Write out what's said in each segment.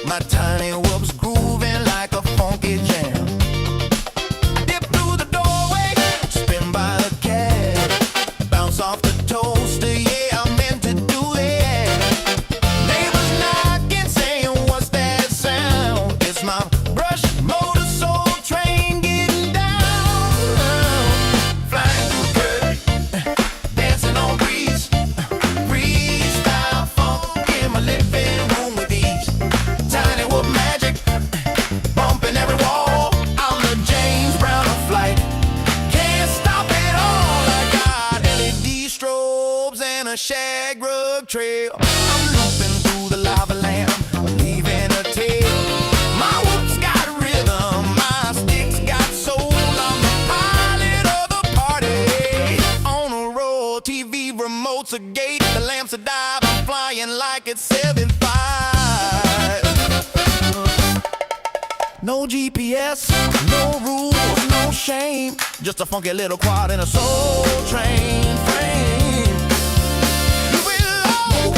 My tiny whoop's grooving like a funky jam. Dip through the doorway, spin by the cab, bounce off the toaster, yeah, I meant to do that. Neighbors knocking, saying, what's that sound? It's my brush motor soul train getting down. Flying through the curtain, dancing on breeze, freestyle funk in my living room with ease. Tiny whoop magic, bumping every wall. I'm the James Brown of flight, can't stop it all. I got LED strobes and a shag rug trail. I'm looping through the lava lamp, leaving a tail. My whoop's got rhythm, my stick's got soul. I'm the pilot of the party. On a roll, TV remote's a gate, the lamps a dive. I'm flying like it's 7.5. No GPS, no rules, no shame. Just a funky little quad in a soul train frame.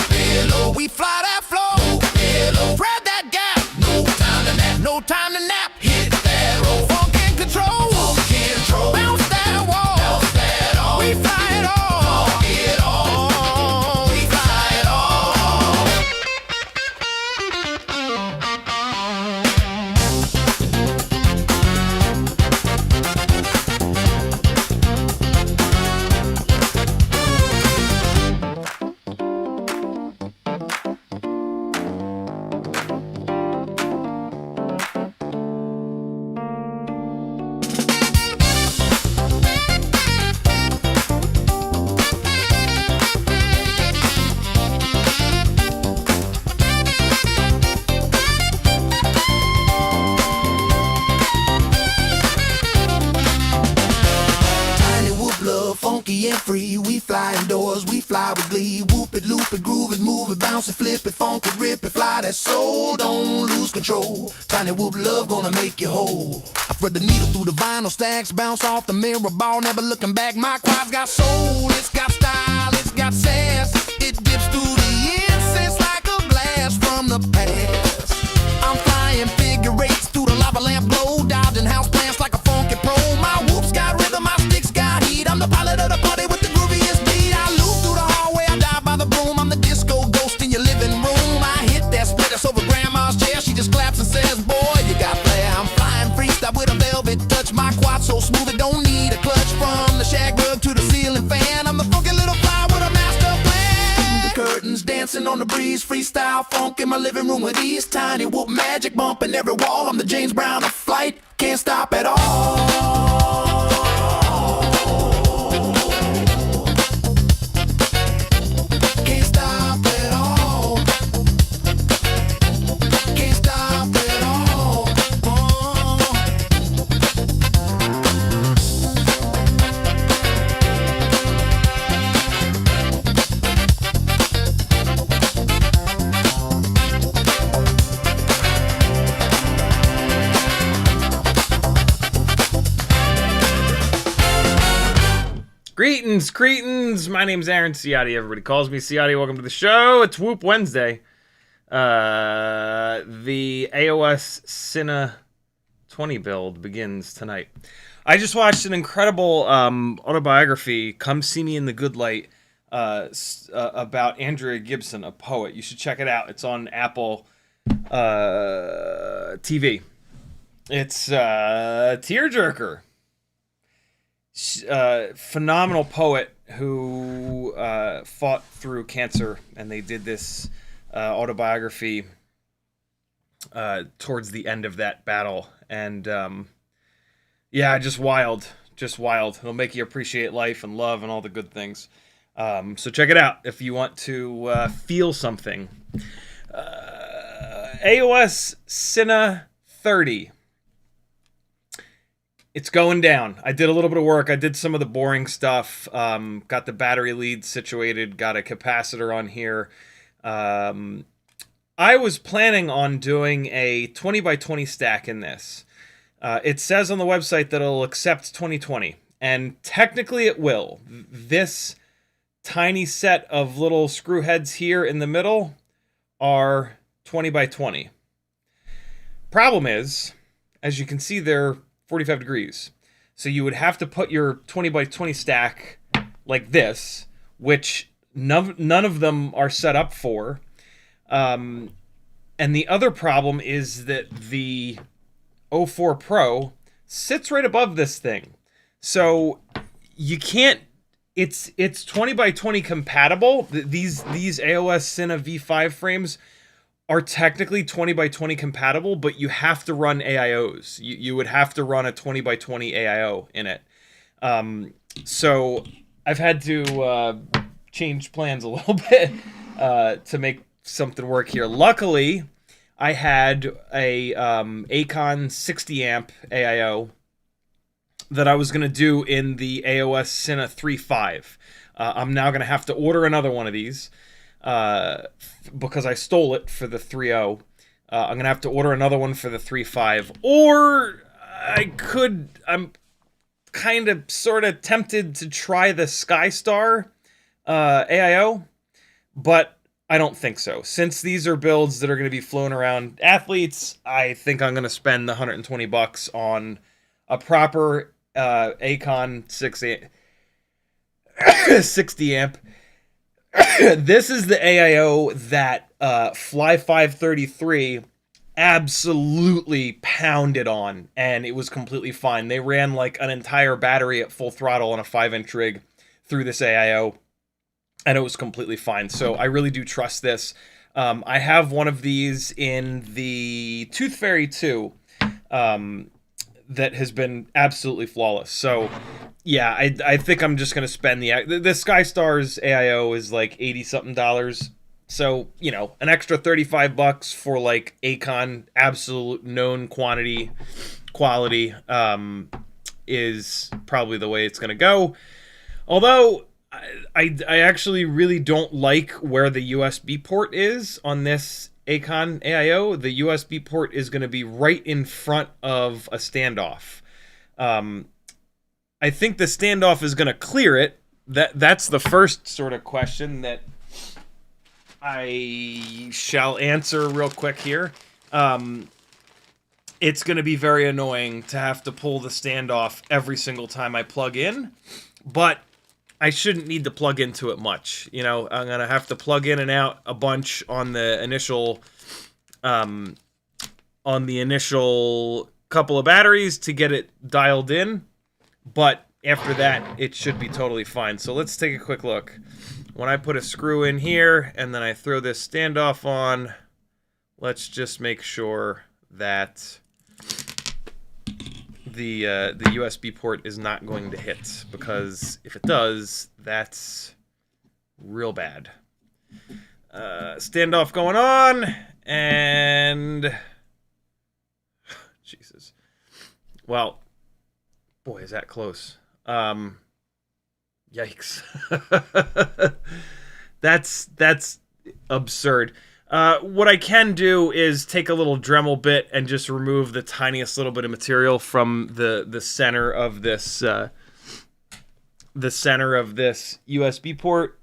Below, we fly that flow. Below, grab that gap. No time to nap. No time to nap. Hit that roll. Funk and control. Funk and control. Bounce that wall. Bounce that all. We fly it all. Funk it all. We fly it all. Tiny whoop love, funky and free. We fly indoors, we fly with glee. Whoop it, loop it, groove it, move it, bounce it, flip it, funk it, rip it, fly that soul, don't lose control. Tiny whoop love gonna make you whole. I thread the needle through the vinyl stacks, bounce off the mirror ball, never looking back. My quad's got soul, it's got style, it's got sass. It dips through the incense like a blast from the past. I'm flying figure eights through the lava lamp glow, dodging house plants like a funky pro. My whoop's got rhythm, my stick's got heat. I'm the pilot of the party with the grooviest beat. I loop through the hallway, I dive by the broom. I'm the disco ghost in your living room. I hit that split, it's over grandma's chair. She just claps and says, boy, you got flair. I'm flying freestyle with a velvet touch. My quad so smooth it don't need a clutch. From the shag rug to the ceiling fan, I'm the funky little fly with a master plan. The curtains dancing on the breeze, freestyle funk in my living room with ease. Tiny whoop magic bumping every wall. I'm the James Brown of flight, can't stop at all. Can't stop at all. Can't stop at all. Greetings, cretins. My name's Aaron Ciotti. Everybody calls me Ciotti. Welcome to the show. It's Whoop Wednesday. The AOS Cine30 build begins tonight. I just watched an incredible autobiography, Come See Me in the Good Light, about Andrea Gibson, a poet. You should check it out. It's on Apple TV. It's a tearjerker. Phenomenal poet who fought through cancer, and they did this autobiography towards the end of that battle, and yeah, just wild. It'll make you appreciate life and love and all the good things. So check it out if you want to feel something. AOS Cine30. It's going down. I did a little bit of work. I did some of the boring stuff. Got the battery leads situated. Got a capacitor on here. I was planning on doing a 20 by 20 stack in this. It says on the website that it'll accept 2020. And technically it will. This tiny set of little screw heads here in the middle are 20 by 20. Problem is, as you can see, they're 45 degrees. So you would have to put your 20 by 20 stack like this, which none of them are set up for. And the other problem is that the O4 Pro sits right above this thing. So you can't, it's 20 by 20 compatible. These AOS Cine V5 frames are technically 20 by 20 compatible, but you have to run AIOs. You would have to run a 20 by 20 AIO in it. So I've had to change plans a little bit to make something work here. Luckily, I had a Acon 60 amp AIO that I was going to do in the AOS Cine30. I'm now going to have to order another one of these. Because I stole it for the 3.0. I'm gonna have to order another one for the 3.5, or I'm kind of sort of tempted to try the Skystar AIO, but I don't think so. Since these are builds that are going to be flown around athletes, I think I'm going to spend the $120 on a proper Acon 60 amp. This is the AIO that Fly 533 absolutely pounded on, and it was completely fine. They ran like an entire battery at full throttle on a 5-inch rig through this AIO, and it was completely fine. So I really do trust this. I have one of these in the Tooth Fairy 2 that has been absolutely flawless. So yeah, I think I'm just going to spend the Skystar's AIO is like $80-something. So, you know, an extra $35 for like Acon absolute known quality is probably the way it's going to go. Although I actually really don't like where the USB port is on this Acon AIO. The USB port is going to be right in front of a standoff. I think the standoff is going to clear it. That's the first sort of question that I shall answer real quick here. It's going to be very annoying to have to pull the standoff every single time I plug in, but I shouldn't need to plug into it much. You know, I'm going to have to plug in and out a bunch on the initial couple of batteries to get it dialed in, but after that, it should be totally fine. So let's take a quick look. When I put a screw in here and then I throw this standoff on, let's just make sure that the USB port is not going to hit, because if it does, that's real bad. Standoff going on, and Jesus. Well, boy, is that close. Yikes. That's absurd. What I can do is take a little Dremel bit and just remove the tiniest little bit of material from the center of this USB port.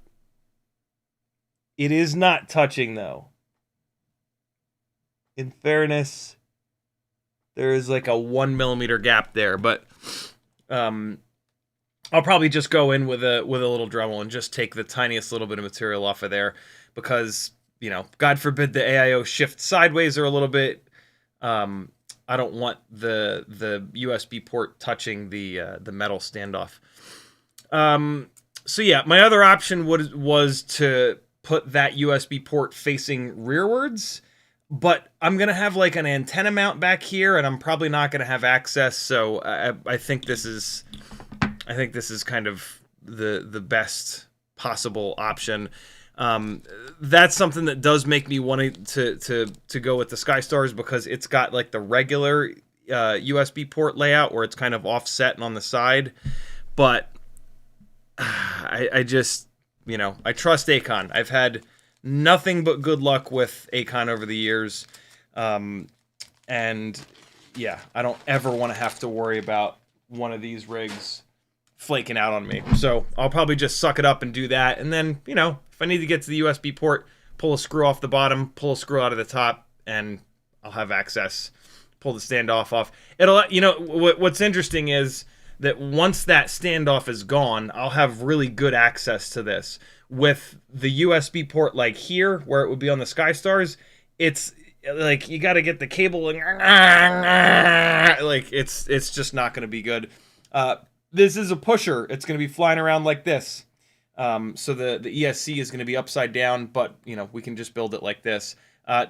It is not touching, though. In fairness, there is like a 1 millimeter gap there, but I'll probably just go in with a little Dremel and just take the tiniest little bit of material off of there, because, you know, God forbid the AIO shift sideways or a little bit. I don't want the USB port touching the metal standoff. So yeah, my other option was to put that USB port facing rearwards, but I'm gonna have like an antenna mount back here, and I'm probably not gonna have access. So I think this is kind of the best possible option. That's something that does make me want to go with the Skystars, because it's got like the regular USB port layout where it's kind of offset and on the side. But I just, you know, I trust Acon. I've had nothing but good luck with Acon over the years. And yeah, I don't ever want to have to worry about one of these rigs flaking out on me. So I'll probably just suck it up and do that. And then, you know, if I need to get to the USB port, pull a screw off the bottom, pull a screw out of the top, and I'll have access. pull the standoff off. It'll, you know, what's interesting is that once that standoff is gone, I'll have really good access to this. With the USB port like here, where it would be on the SkyStars, it's like you got to get the cable and like it's just not going to be good. This is a pusher. It's going to be flying around like this. So the ESC is going to be upside down, but you know, we can just build it like this.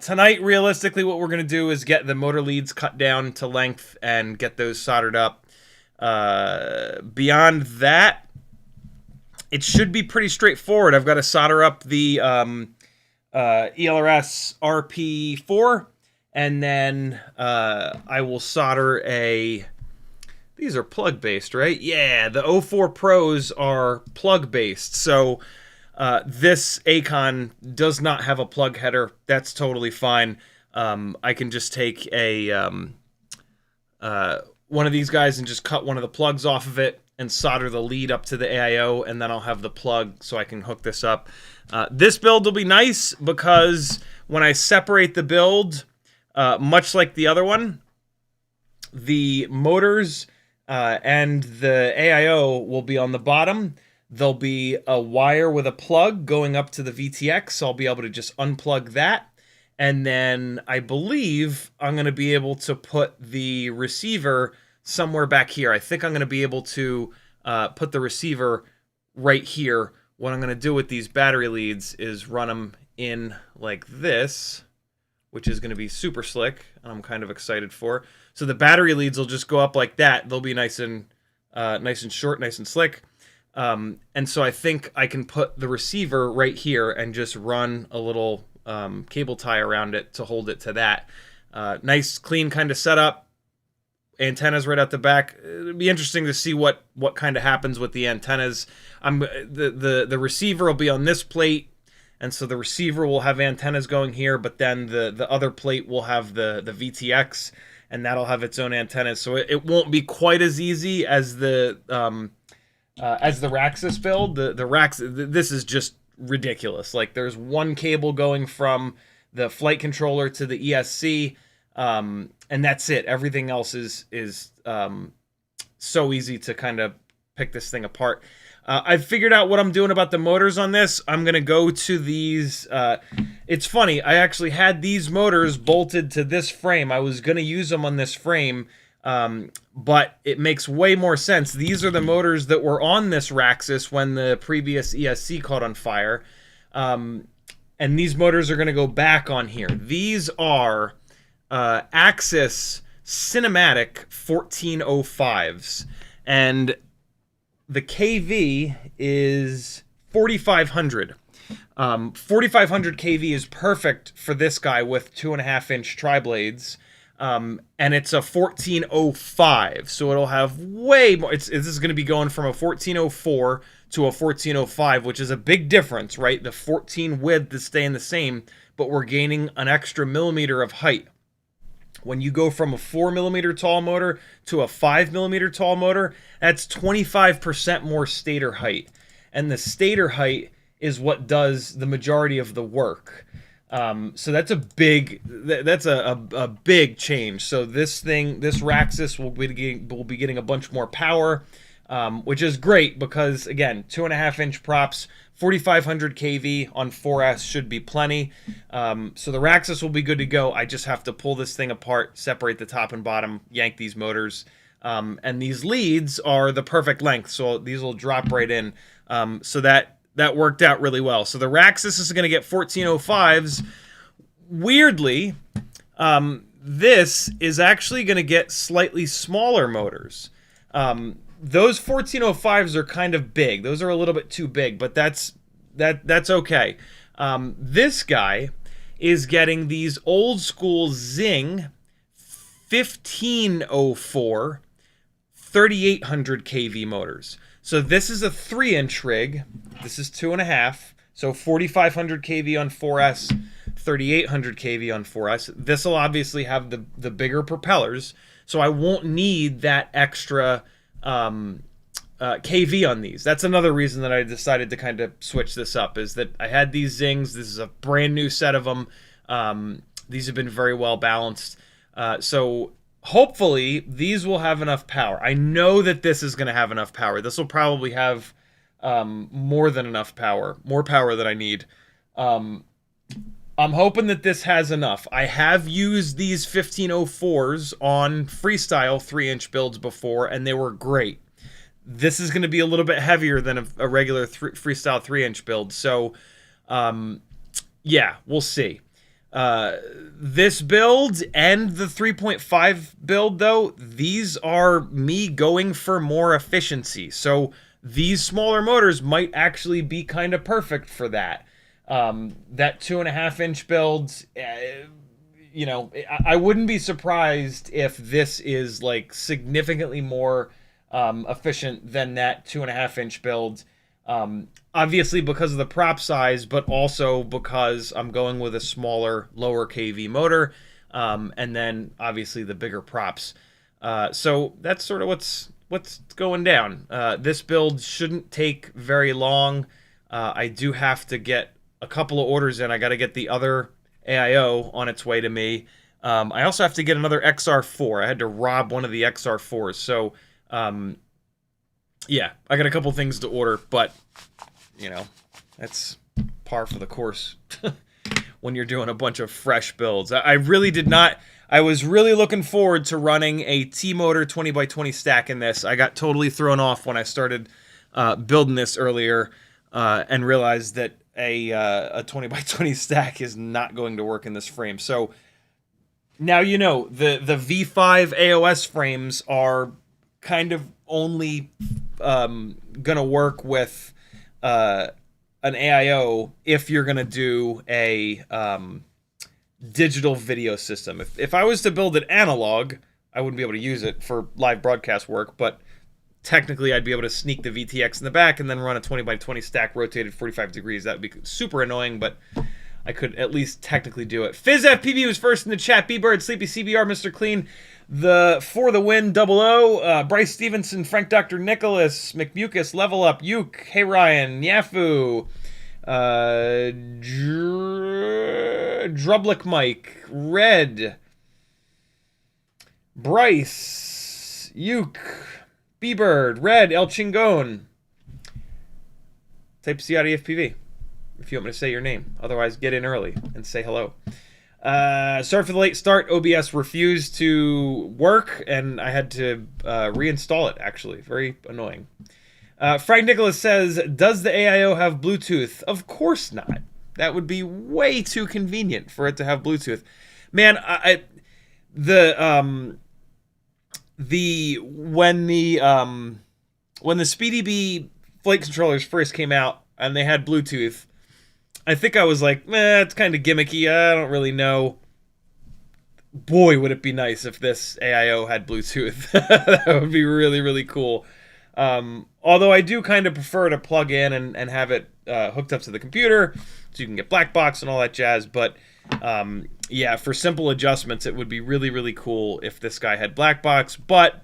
Tonight, realistically, what we're going to do is get the motor leads cut down to length and get those soldered up. Beyond that, it should be pretty straightforward. I've got to solder up the ELRS RP4, and then I will solder a... These are plug-based, right? Yeah, the O4 Pros are plug-based. So this Acon does not have a plug header. That's totally fine. I can just take a one of these guys and just cut one of the plugs off of it and solder the lead up to the AIO, and then I'll have the plug so I can hook this up. This build will be nice because when I separate the build, much like the other one, the motors and the AIO will be on the bottom. There'll be a wire with a plug going up to the VTX, so I'll be able to just unplug that. And then I believe I'm going to be able to put the receiver somewhere back here. I think I'm going to be able to put the receiver right here. What I'm going to do with these battery leads is run them in like this, which is going to be super slick, and I'm kind of excited for. So the battery leads will just go up like that. They'll be nice and short, nice and slick. And so I think I can put the receiver right here and just run a little cable tie around it to hold it to that. Nice, clean kind of setup. Antennas right out the back. It'd be interesting to see what kind of happens with the antennas. The receiver will be on this plate, and so the receiver will have antennas going here, but then the other plate will have the VTX, and that'll have its own antennas. So it won't be quite as easy as the Raxus build. The Raxus, this is just ridiculous. Like, there's one cable going from the flight controller to the ESC, and that's it. Everything else is so easy to kind of pick this thing apart. I've figured out what I'm doing about the motors on this. I'm going to go to these. It's funny. I actually had these motors bolted to this frame. I was going to use them on this frame, but it makes way more sense. These are the motors that were on this Raxus when the previous ESC caught on fire. And these motors are going to go back on here. These are Axis Cinematic 1405s. And the KV is 4500. 4500 KV is perfect for this guy with 2.5-inch tri-blades. And it's a 1405, so it'll have way more. This is going to be going from a 1404 to a 1405, which is a big difference, right? The 14 width is staying the same, but we're gaining an extra millimeter of height. When you go from a 4mm tall motor to a 5mm tall motor, that's 25% more stator height. And the stator height is what does the majority of the work. So that's a big big change. So this Raxus will be getting a bunch more power, which is great because, again, 2.5-inch props, 4500 kV on 4S should be plenty. So the Raxus will be good to go. I just have to pull this thing apart, separate the top and bottom, yank these motors. And these leads are the perfect length, so these will drop right in. So that worked out really well. So the Raxus is going to get 1405s. Weirdly, this is actually going to get slightly smaller motors. Those 1405s are kind of big. Those are a little bit too big, but that's okay. This guy is getting these old school Zing 1504 3800 kV motors. So this is a 3-inch rig. This is 2.5. So 4500 kV on 4S, 3800 kV on 4S. This will obviously have the bigger propellers, so I won't need that extra kV on these. That's another reason that I decided to kind of switch this up, is that I had these Zings. This is a brand new set of them. These have been very well balanced. So hopefully these will have enough power. I know that this is going to have enough power. This will probably have more than enough power, more power than I need. I'm hoping that this has enough. I have used these 1504s on freestyle 3-inch builds before, and they were great. This is going to be a little bit heavier than a regular freestyle 3-inch build, so yeah, we'll see. This build and the 3.5 build, though, these are me going for more efficiency. So these smaller motors might actually be kind of perfect for that. That 2.5-inch build, you know, I wouldn't be surprised if this is like significantly more efficient than that 2.5-inch build. Obviously because of the prop size, but also because I'm going with a smaller, lower kV motor, and then obviously the bigger props. So that's sort of what's going down. This build shouldn't take very long. I do have to get a couple of orders in. I got to get the other AIO on its way to me. I also have to get another XR4. I had to rob one of the XR4s. So, yeah, I got a couple things to order, but, you know, that's par for the course when you're doing a bunch of fresh builds. I really did not... I was really looking forward to running a T-motor 20x20 stack in this. I got totally thrown off when I started building this earlier and realized that a 20x20 stack is not going to work in this frame. So now you know, the V5 AOS frames are kind of only gonna work with an AIO if you're gonna do a digital video system. If I was to build it analog, I wouldn't be able to use it for live broadcast work, but technically I'd be able to sneak the VTX in the back and then run a 20x20 stack rotated 45 degrees. That would be super annoying, but I could at least technically do it. CiottiFPV was first in the chat. B-Bird, Sleepy CBR, Mr. Clean, For the Win, Double O, Bryce Stevenson, Frank Dr. Nicholas, McMucus, Level Up, Uke, Hey Ryan, Yafu, Drublick Mike, Red, Bryce, Uke, B-Bird, Red, El Chingon. Type CiottiFPV if you want me to say your name. Otherwise, get in early and say hello. Sorry for the late start. OBS refused to work, and I had to reinstall it, actually. Very annoying. Frank Nicholas says, does the AIO have Bluetooth? Of course not. That would be way too convenient for it to have Bluetooth. Man, when the SpeedyB flight controllers first came out and they had Bluetooth, I think I was like, it's kind of gimmicky. I don't really know. Boy, would it be nice if this AIO had Bluetooth. That would be really, really cool. Although I do kind of prefer to plug in and have it hooked up to the computer so you can get black box and all that jazz. But yeah, for simple adjustments, it would be really, really cool if this guy had black box. But,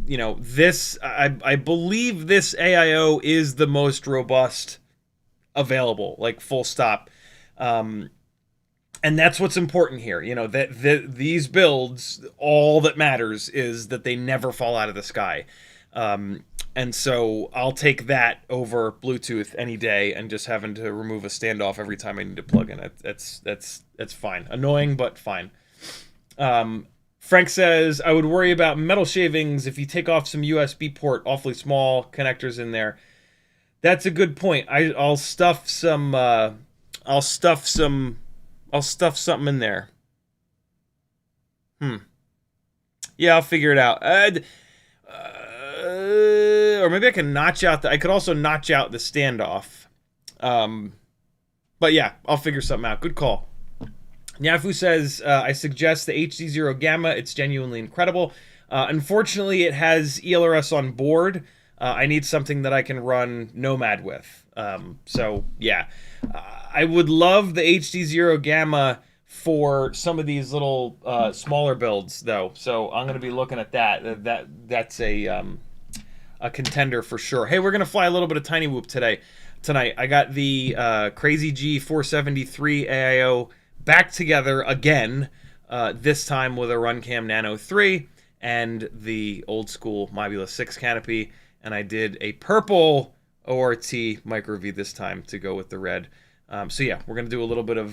you know, this, I believe this AIO is the most robust available, like full stop. And that's what's important here. You know, that these builds, all that matters is that they never fall out of the sky. And so I'll take that over Bluetooth any day and just having to remove a standoff every time I need to plug in. That's fine. Annoying, but fine. Frank says, I would worry about metal shavings if you take off some USB port, awfully small connectors in there. That's a good point. I'll stuff some I'll stuff something in there. Yeah, I'll figure it out. Or maybe I can notch out I could also notch out the standoff. But yeah, I'll figure something out. Good call. Yafu says, I suggest the HD0 Gamma. It's genuinely incredible. Unfortunately, it has ELRS on board. I need something that I can run Nomad with. So yeah, I would love the HD0 Gamma for some of these little smaller builds, though. So I'm going to be looking at that. That's a contender for sure. Hey, we're going to fly a little bit of Tiny Whoop tonight. I got the CrazyG473 AIO back together again. this time with a Runcam Nano 3 and the old school Mobula 6 canopy. And I did a purple ORT Micro V this time to go with the red. So yeah, we're going to do a little bit of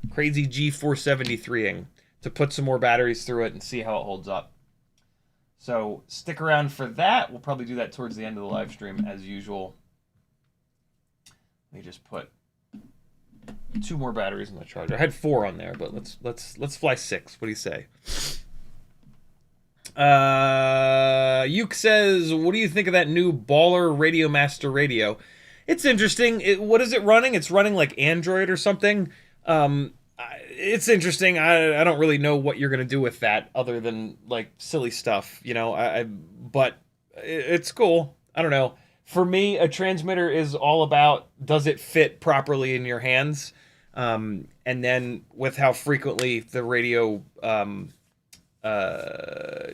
CrazyG473ing to put some more batteries through it and see how it holds up. So stick around for that. We'll probably do that towards the end of the live stream as usual. Let me just put 2 more batteries in the charger. I had 4 on there, but let's fly 6. What do you say? Yuke says, what do you think of that new Baller Radio Master radio? It's interesting. What is it running? It's running like Android or something. It's interesting. I don't really know what you're gonna do with that other than like silly stuff, you know. But it's cool. I don't know. For me, a transmitter is all about, does it fit properly in your hands? And then with how frequently the radio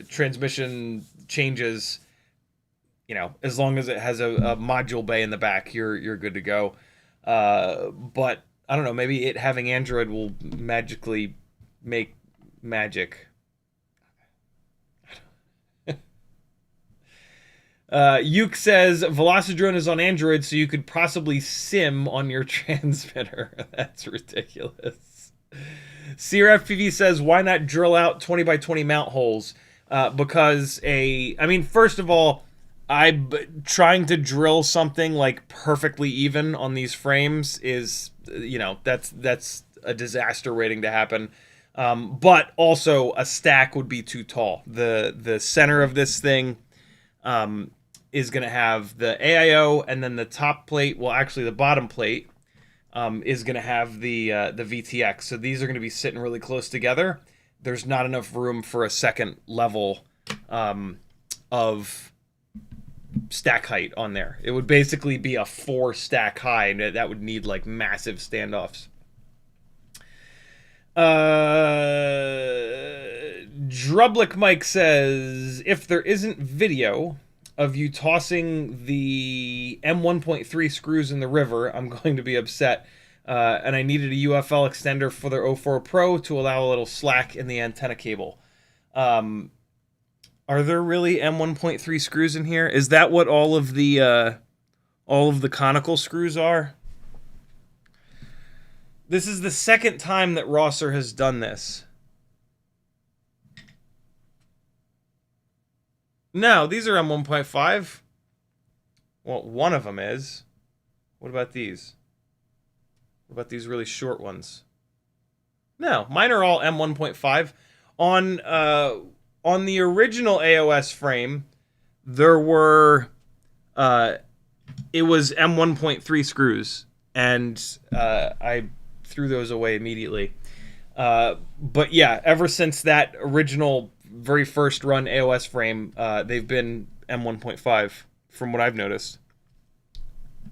transmission changes, you know, as long as it has a module bay in the back, you're good to go. But I don't know, maybe it having Android will magically make magic. Yuke says Velocidrone is on Android, so you could possibly sim on your transmitter. That's ridiculous. CiottiFPV says, why not drill out 20 by 20 mount holes? Because I mean, first of all, I'm trying to drill something like perfectly even on these frames is, you know, that's a disaster waiting to happen. But also a stack would be too tall. The center of this thing is going to have the AIO, and then the top plate, well, actually the bottom plate is going to have the VTX. So these are going to be sitting really close together. There's not enough room for a second level of stack height on there. It would basically be a 4 stack high, and that would need like massive standoffs. Drublick Mike says, if there isn't video of you tossing the M1.3 screws in the river, I'm going to be upset. And I needed a UFL extender for their O4 Pro to allow a little slack in the antenna cable. Are there really M1.3 screws in here? Is that what all of the conical screws are? This is the second time that Rosser has done this. No, these are M1.5. Well, one of them is. What about these? What about these really short ones? No, mine are all M1.5. On the original AOS frame, there were it was M1.3 screws, and I threw those away immediately. But yeah, ever since that original very first run AOS frame, they've been M1.5 from what I've noticed.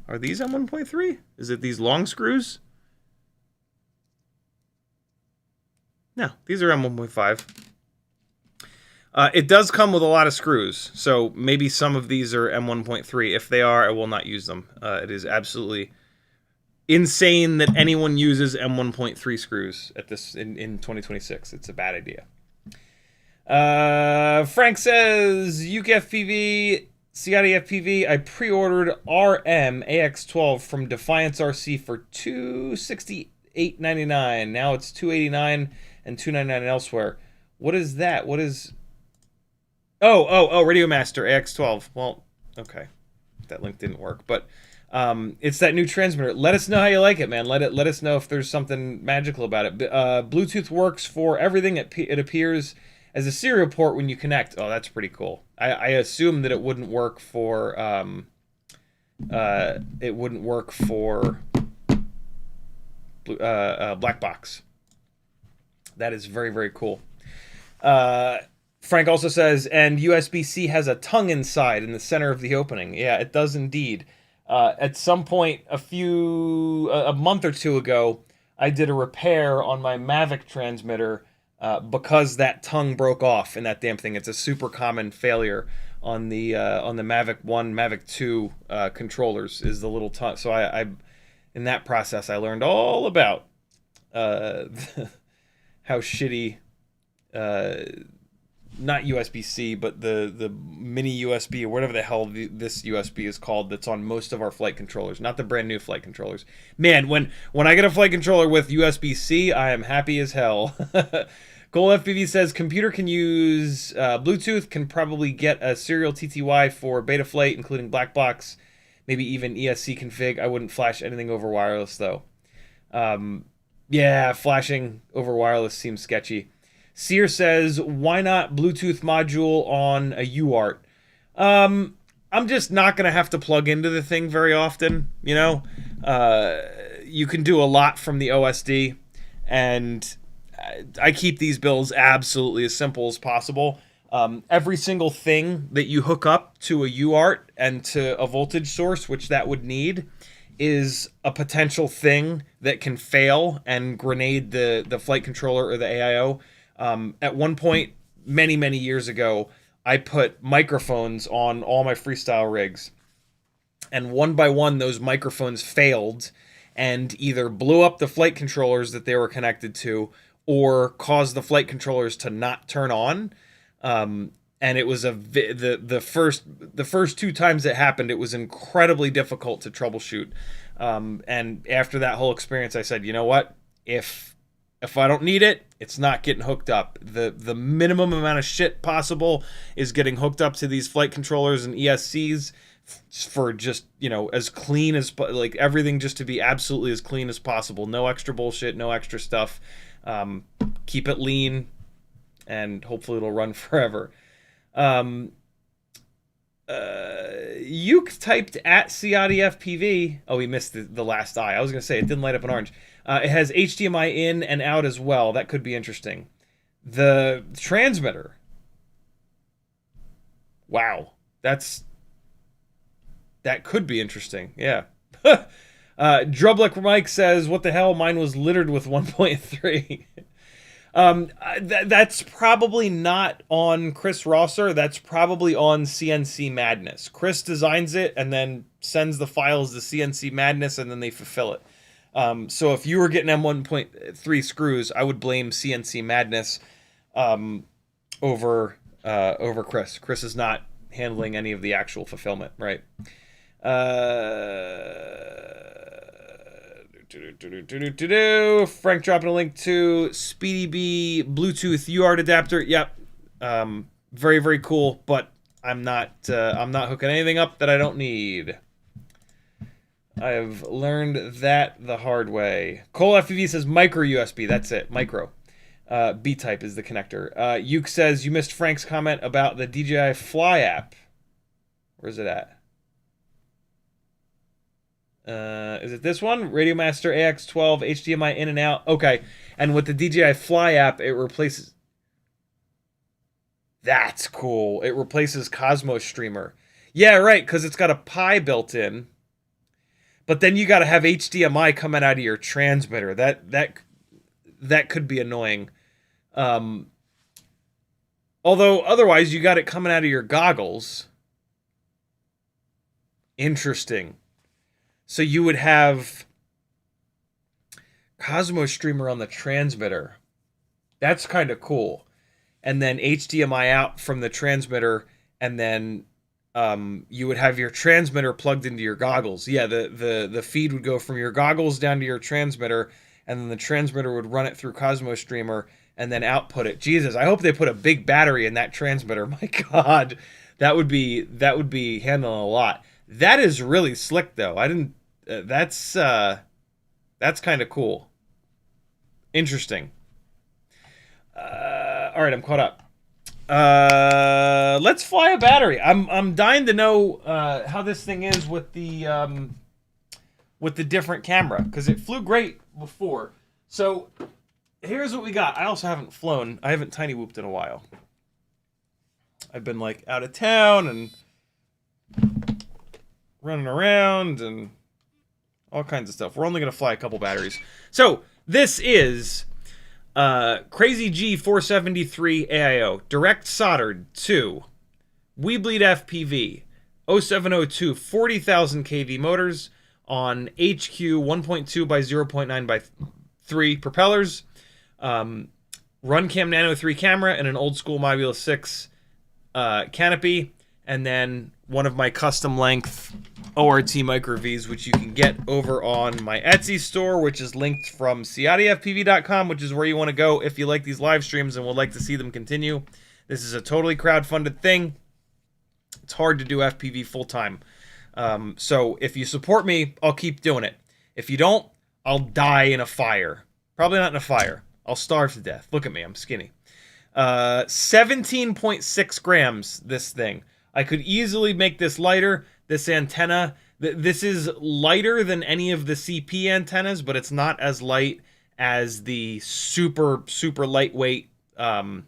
Are these M1.3? Is it these long screws? No, these are M1.5. It does come with a lot of screws, so maybe some of these are M1.3. If they are, I will not use them. It is absolutely insane that anyone uses M1.3 screws at this in 2026. It's a bad idea. Frank says, CiottiFPV, I pre-ordered RM AX12 from Defiance RC for $268.99. Now it's $289 and $299 elsewhere. What is that? What is... Oh, Radio Master AX12. Well, okay. That link didn't work, but it's that new transmitter. Let us know how you like it, man. Let us know if there's something magical about it. Bluetooth works for everything. It appears as a serial port when you connect. Oh, that's pretty cool. I assume that it wouldn't work for black box. That is very, very cool. Frank also says, and USB-C has a tongue inside in the center of the opening. Yeah, it does indeed. At some point, a month or two ago, I did a repair on my Mavic transmitter because that tongue broke off in that damn thing. It's a super common failure on the Mavic 1, Mavic 2 controllers is the little tongue. So I in that process, I learned all about how shitty, not USB-C, but the mini USB or whatever the hell this USB is called that's on most of our flight controllers, not the brand new flight controllers. Man, when I get a flight controller with USB-C, I am happy as hell. CiottiFPV says computer can use Bluetooth, can probably get a serial TTY for Betaflight, including black box, maybe even ESC config. I wouldn't flash anything over wireless though. Yeah, flashing over wireless seems sketchy. Sear says, why not Bluetooth module on a UART? I'm just not going to have to plug into the thing very often, you know? You can do a lot from the OSD, and I keep these builds absolutely as simple as possible. Every single thing that you hook up to a UART and to a voltage source, which that would need, is a potential thing that can fail and grenade the flight controller or the AIO. At one point, many years ago, I put microphones on all my freestyle rigs, and one by one those microphones failed and either blew up the flight controllers that they were connected to or caused the flight controllers to not turn on. And it was the first two times it happened, it was incredibly difficult to troubleshoot. And after that whole experience, I said, you know what? If I don't need it, it's not getting hooked up. The minimum amount of shit possible is getting hooked up to these flight controllers and ESCs for just, you know, as clean as, like, everything just to be absolutely as clean as possible. No extra bullshit, no extra stuff. Keep it lean, and hopefully it'll run forever. Uke typed at CiottiFPV. Oh, he missed the last I. I was going to say it didn't light up in orange. It has HDMI in and out as well. That could be interesting. The transmitter. Wow. That could be interesting. Yeah. Drublick Mike says, what the hell? Mine was littered with 1.3. That's probably not on Chris Rosser. That's probably on CNC Madness. Chris designs it and then sends the files to CNC Madness, and then they fulfill it. So if you were getting M1.3 screws, I would blame CNC Madness over Chris. Chris is not handling any of the actual fulfillment, right? Frank dropping a link to Speedy B Bluetooth UART adapter. Yep, very cool. But I'm not hooking anything up that I don't need. I've learned that the hard way. CiottiFPV says micro USB. That's it, micro. B-type is the connector. Uke says you missed Frank's comment about the DJI Fly app. Where's it at? Is it this one? Radiomaster AX12 HDMI in and out. Okay, and with the DJI Fly app, it replaces. That's cool. It replaces Cosmos Streamer. Yeah, right, because it's got a Pi built in. But then you got to have HDMI coming out of your transmitter. That could be annoying. Although otherwise you got it coming out of your goggles. Interesting. So you would have Cosmos Streamer on the transmitter. That's kind of cool. And then HDMI out from the transmitter, and then you would have your transmitter plugged into your goggles. Yeah, the feed would go from your goggles down to your transmitter, and then the transmitter would run it through Cosmos Streamer and then output it. Jesus, I hope they put a big battery in that transmitter. My God, that would be handling a lot. That is really slick, though. I didn't. That's kind of cool. Interesting. All right, I'm caught up. Let's fly a battery. I'm dying to know how this thing is with the different camera, because it flew great before. So here's what we got. I also haven't flown. I haven't tiny whooped in a while. I've been like out of town and running around and all kinds of stuff. We're only going to fly a couple batteries. So this is CrazyG473 AIO, direct soldered to Weebleed FPV 0702 40,000 kV motors on HQ 1.2 by 0.9 by 3 propellers. Runcam Nano 3 camera and an old school Mobula 6 canopy, and then one of my custom length ORT micro Vs, which you can get over on my Etsy store, which is linked from CiottiFPV.com, which is where you want to go if you like these live streams and would like to see them continue. This is a totally crowdfunded thing. It's hard to do FPV full time. So if you support me, I'll keep doing it. If you don't, I'll die in a fire. Probably not in a fire. I'll starve to death. Look at me, I'm skinny. 17.6 grams, this thing. I could easily make this lighter. This antenna, this is lighter than any of the CP antennas, but it's not as light as the super lightweight no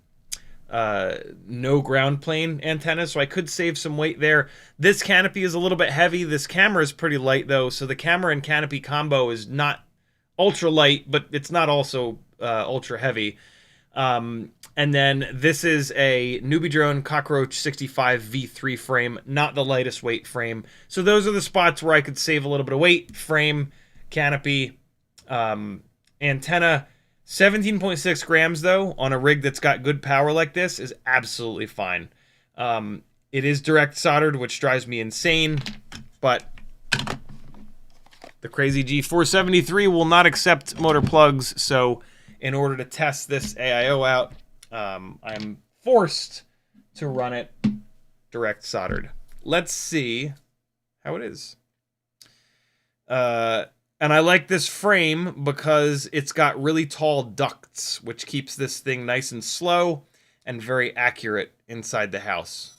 ground plane antenna, so I could save some weight there. This canopy is a little bit heavy. This camera is pretty light though, so the camera and canopy combo is not ultra light, but it's not also ultra heavy. And then this is a Newbie Drone Cockroach 65 V3 frame, not the lightest weight frame. So those are the spots where I could save a little bit of weight. Frame, canopy, antenna. 17.6 grams, though, on a rig that's got good power like this is absolutely fine. It is direct soldered, which drives me insane, but the CrazyG473 will not accept motor plugs, so in order to test this AIO out, I'm forced to run it direct soldered. Let's see how it is. And I like this frame because it's got really tall ducts, which keeps this thing nice and slow and very accurate inside the house.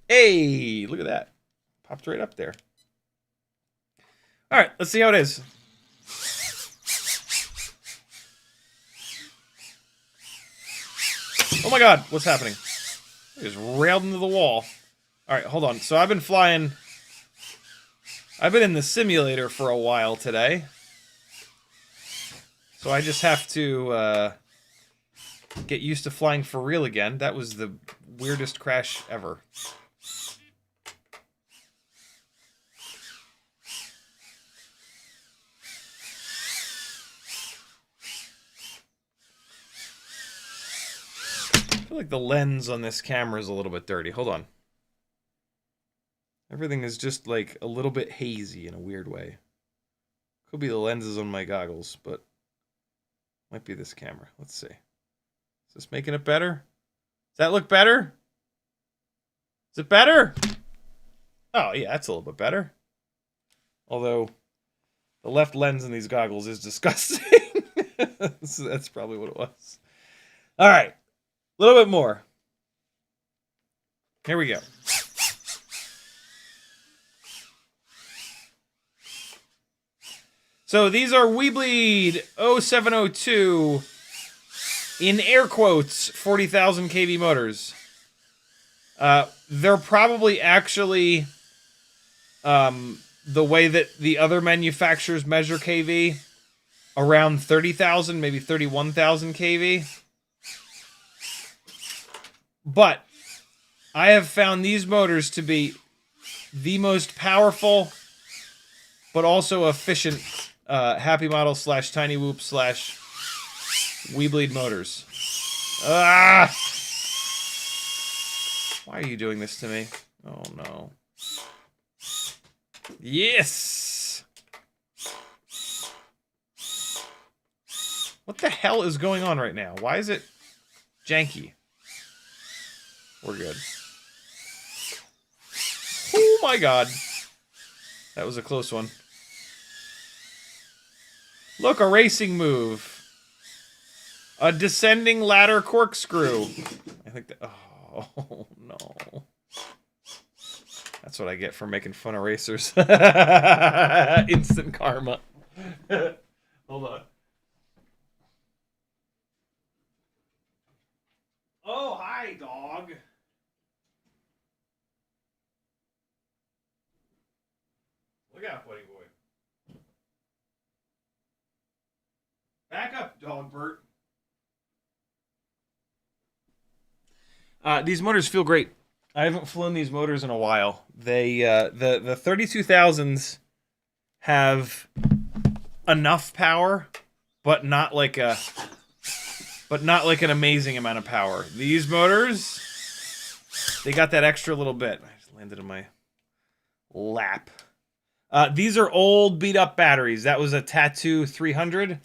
Hey, look at that. Popped right up there. All right, let's see how it is. Oh my God, what's happening? It just railed into the wall. All right, hold on. So I've been flying... I've been in the simulator for a while today. So I just have to get used to flying for real again. That was the weirdest crash ever. I feel like the lens on this camera is a little bit dirty. Hold on. Everything is just like a little bit hazy in a weird way. Could be the lenses on my goggles, but might be this camera. Let's see. Is this making it better? Does that look better? Is it better? Oh, yeah, that's a little bit better. Although, the left lens in these goggles is disgusting. So that's probably what it was. All right. A little bit more. Here we go. So these are Weebleed 0702 in air quotes 40,000 kV motors. They're probably actually the way that the other manufacturers measure kV, around 30,000, maybe 31,000 kV. But I have found these motors to be the most powerful but also efficient Happy Model / Tiny Whoop / Weebleed motors. Ah! Why are you doing this to me? Oh no. Yes! What the hell is going on right now? Why is it janky? We're good. Oh my God. That was a close one. Look, a racing move. A descending ladder corkscrew. I think that... Oh, no. That's what I get for making fun of racers. Instant karma. Hold on. Oh, hi, dog. Look out, buddy boy. Back up, dog Bert. These motors feel great. I haven't flown these motors in a while. They the 32,000s have enough power, but not like an amazing amount of power. These motors, they got that extra little bit. I just landed in my lap. These are old beat up batteries. That was a Tattoo 300.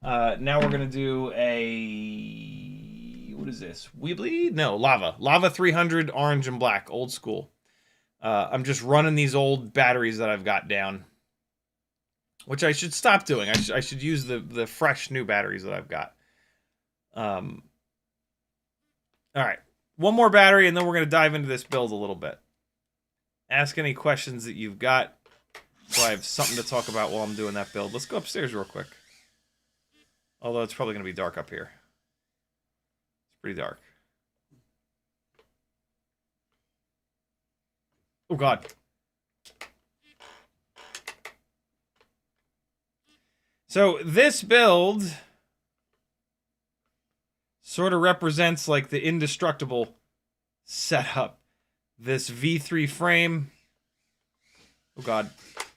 Now we're gonna do a, what is this? Weebly? No, Lava 300, orange and black, old school. I'm just running these old batteries that I've got down, which I should stop doing. I should use the fresh new batteries that I've got. All right, one more battery, and then we're gonna dive into this build a little bit. Ask any questions that you've got, so I have something to talk about while I'm doing that build. Let's go upstairs real quick. Although it's probably gonna be dark up here. It's pretty dark. Oh God. So this build sort of represents like the indestructible setup. This V3 frame. Oh God.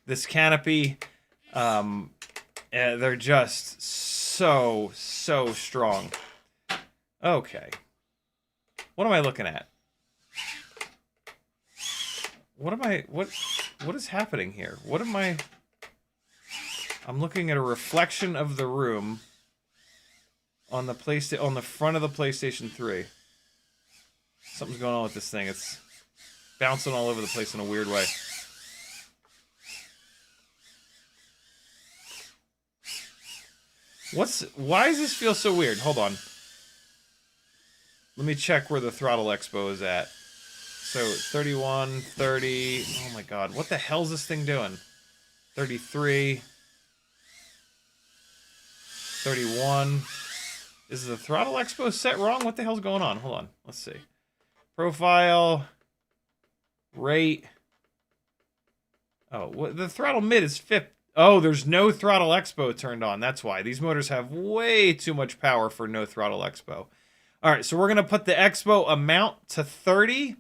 This canopy. They're just so strong. Okay. What am I looking at? What is happening here? What am I... I'm looking at a reflection of the room on the front of the PlayStation 3. Something's going on with this thing. It's bouncing all over the place in a weird way. Why does this feel so weird? Hold on. Let me check where the throttle expo is at. So 31, 30. Oh my God, what the hell is this thing doing? 33. 31. Is the throttle expo set wrong? What the hell's going on? Hold on. Let's see. Profile. Rate. Oh, the throttle mid is 50. Oh, there's no throttle expo turned on. That's why. These motors have way too much power for no throttle expo. All right, so we're going to put the expo amount to 30.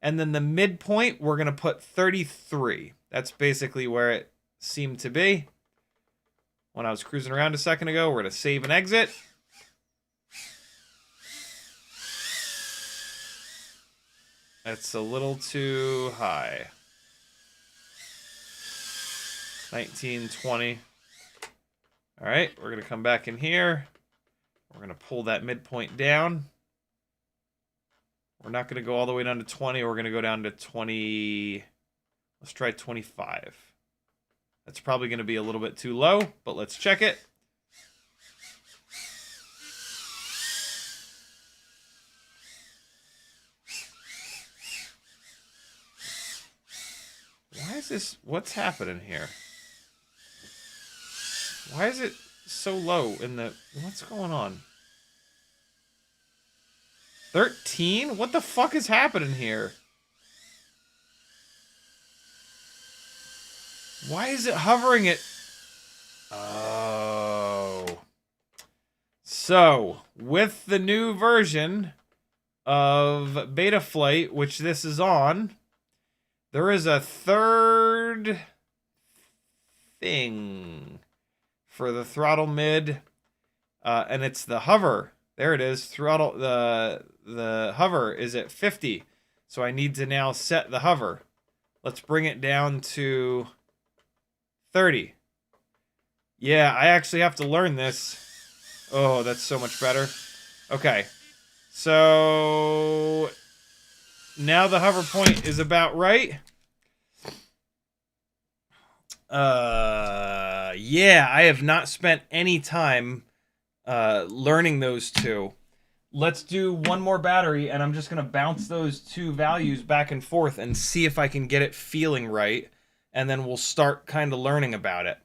And then the midpoint, we're going to put 33. That's basically where it seemed to be when I was cruising around a second ago. We're going to save and exit. That's a little too high. 19, 20. All right, we're going to come back in here. We're going to pull that midpoint down. We're not going to go all the way down to 20. We're going to go down to 20. Let's try 25. That's probably going to be a little bit too low, but let's check it. Why is this? What's happening here? Why is it so low in the... What's going on? 13? What the fuck is happening here? Why is it hovering at... Oh. So, with the new version of Betaflight, which this is on, there is a third thing for the throttle mid, and it's the hover. There it is. Throttle, the hover is at 50. So I need to now set the hover. Let's bring it down to 30. Yeah, I actually have to learn this. Oh, that's so much better. Okay. So now the hover point is about right. Yeah, I have not spent any time learning those two. Let's do one more battery, and I'm just going to bounce those two values back and forth and see if I can get it feeling right, and then we'll start kind of learning about it.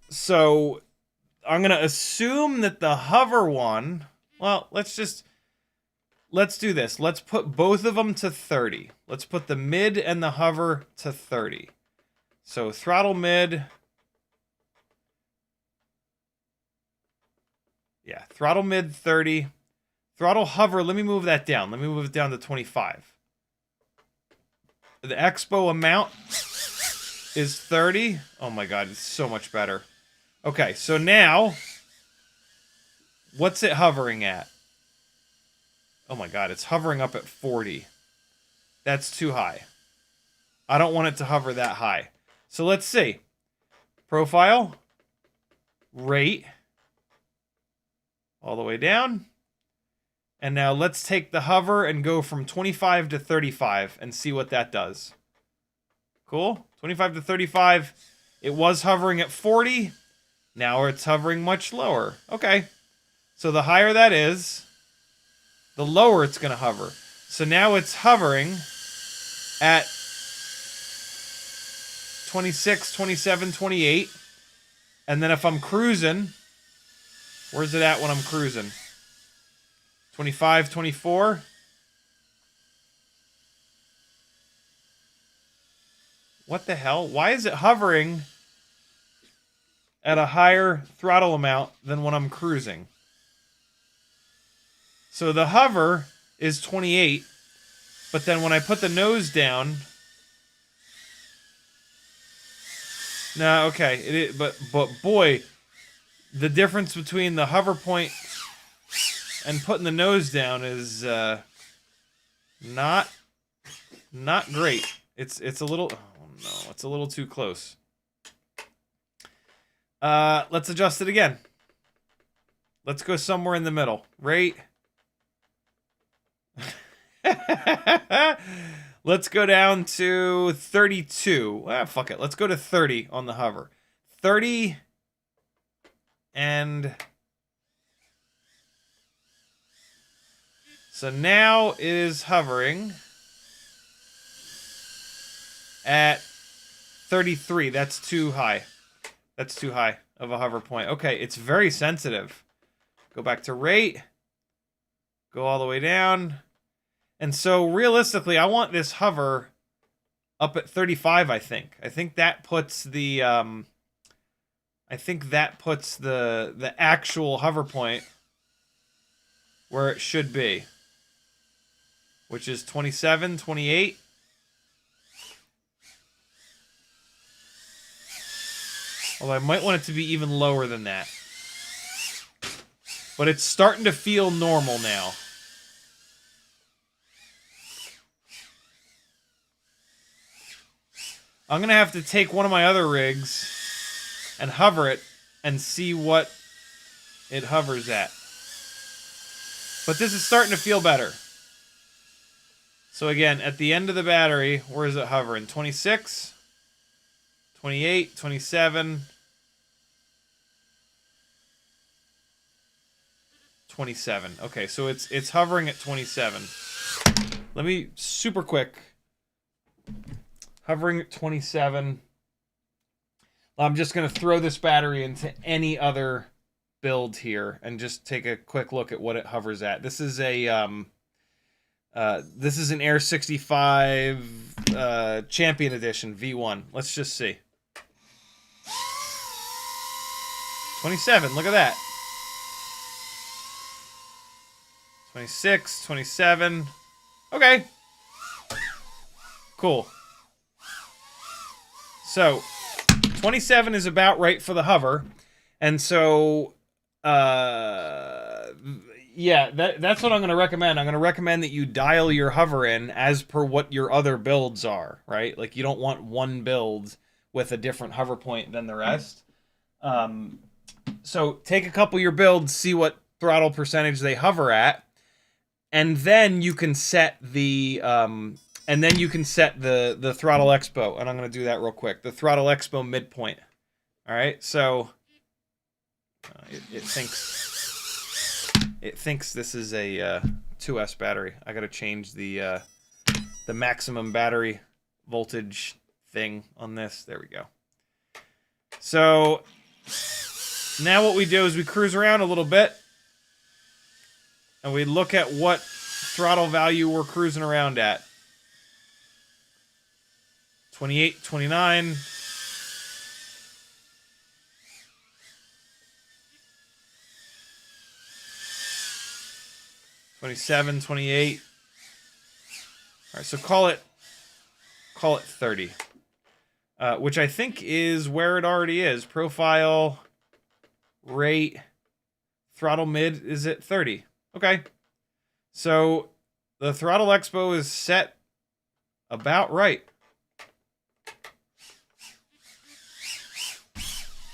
So I'm going to assume that the hover one, well, let's do this. Let's put both of them to 30. Let's put the mid and the hover to 30. So throttle mid. Yeah, throttle mid 30. Throttle hover, let me move that down. Let me move it down to 25. The expo amount. is 30. Oh my god, it's so much better. Okay, so now, what's it hovering at? Oh my god, it's hovering up at 40. That's too high. I don't want it to hover that high. So let's see. Profile. Rate. All the way down. And now let's take the hover and go from 25 to 35 and see what that does. Cool? 25 to 35. It was hovering at 40. Now it's hovering much lower. Okay. So the higher that is, the lower it's going to hover. So now it's hovering at 26, 27, 28. And then if I'm cruising, where's it at when I'm cruising? 25, 24. What the hell? Why is it hovering at a higher throttle amount than when I'm cruising? So the hover is 28, but then when I put the nose down, no, okay, but boy, the difference between the hover point and putting the nose down is not great. It's a little, oh no, it's a little too close. Let's adjust it again. Let's go somewhere in the middle. Rate. Let's go down to 32. Fuck it. Let's go to 30 on the hover. 30 and so now it is hovering at 33. That's too high. That's too high of a hover point. Okay, it's very sensitive. Go back to rate. Go all the way down. And so realistically, I want this hover up at 35, I think. I think that puts the the actual hover point where it should be, which is 27, 28. Although I might want it to be even lower than that. But it's starting to feel normal now. I'm going to have to take one of my other rigs and hover it and see what it hovers at. But this is starting to feel better. So again, at the end of the battery, where is it hovering? 26, 28, 27, 27. Okay, so it's hovering at 27. Let me, super quick. Hovering at 27. I'm just going to throw this battery into any other build here and just take a quick look at what it hovers at. This is a this is an Air 65 Champion Edition V1. Let's just see. 27, look at that. 26, 27. Okay. Cool. So, 27 is about right for the hover. And so, yeah, that's what I'm going to recommend. I'm going to recommend that you dial your hover in as per what your other builds are, right? Like, you don't want one build with a different hover point than the rest. So, take a couple of your builds, see what throttle percentage they hover at, and then you can set the... the throttle expo, and I'm going to do that real quick. The throttle expo midpoint. All right, so it thinks this is a 2S battery. I got to change the maximum battery voltage thing on this. There we go. So now what we do is we cruise around a little bit, and we look at what throttle value we're cruising around at. 28, 29. $27, $28. All right, so call it 30. which I think is where it already is. Profile, rate, throttle mid is at 30. Okay. So the throttle expo is set about right.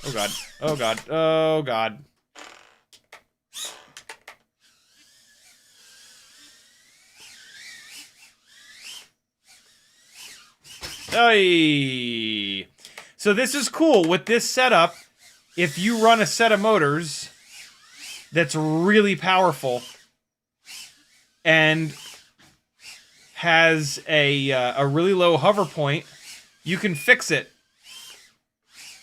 Oh god. Oh god. Oh god. Hey. So this is cool. With this setup, if you run a set of motors that's really powerful and has a really low hover point, you can fix it.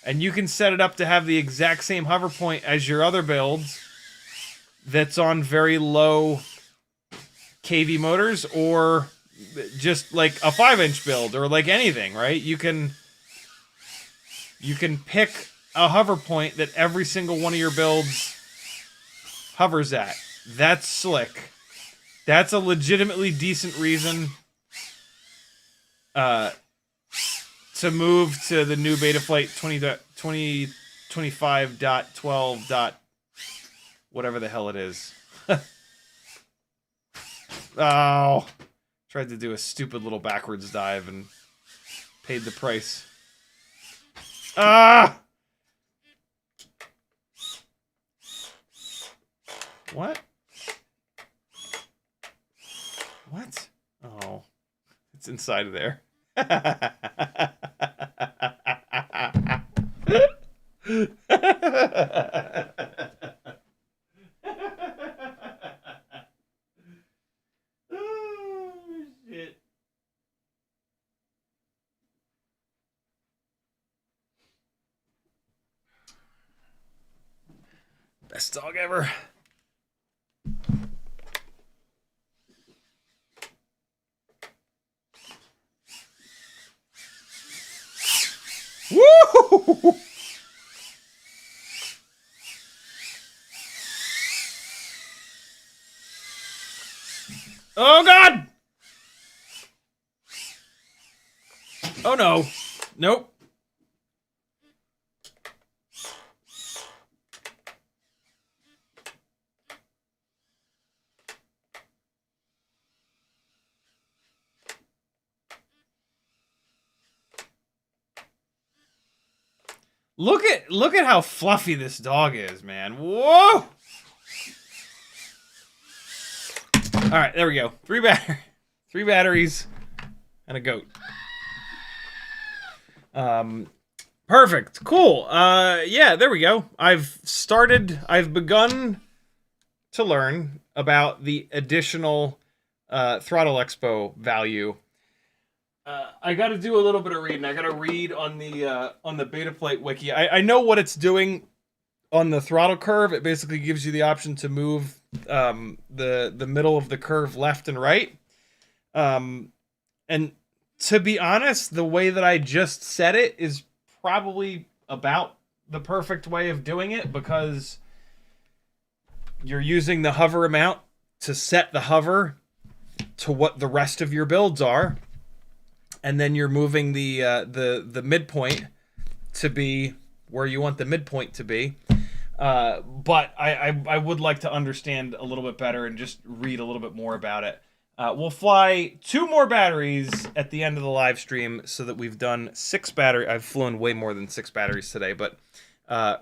And you can set it up to have the exact same hover point as your other builds that's on very low kV motors, or just like a 5-inch build, or like anything, right? You can pick a hover point that every single one of your builds hovers at. That's slick. That's a legitimately decent reason to move to the new Betaflight 2025.12. Whatever the hell it is. Oh. Tried to do a stupid little backwards dive and paid the price. Ah! What? What? Oh. It's inside of there. Oh, shit. Best dog ever. Woo! Oh god! Oh no. Nope. Look at how fluffy this dog is, man. Whoa! All right, there we go. 3 batteries and a goat. Perfect. Cool. Yeah, there we go. I've begun to learn about the additional throttle expo value. I got to do a little bit of reading. I got to read on the Betaflight wiki. I know what it's doing on the throttle curve. It basically gives you the option to move the middle of the curve left and right. And to be honest, the way that I just set it is probably about the perfect way of doing it, because you're using the hover amount to set the hover to what the rest of your builds are. And then you're moving the midpoint to be where you want the midpoint to be. But I would like to understand a little bit better and just read a little bit more about it. We'll fly 2 more batteries at the end of the live stream so that we've done 6 batteries. I've flown way more than 6 batteries today, but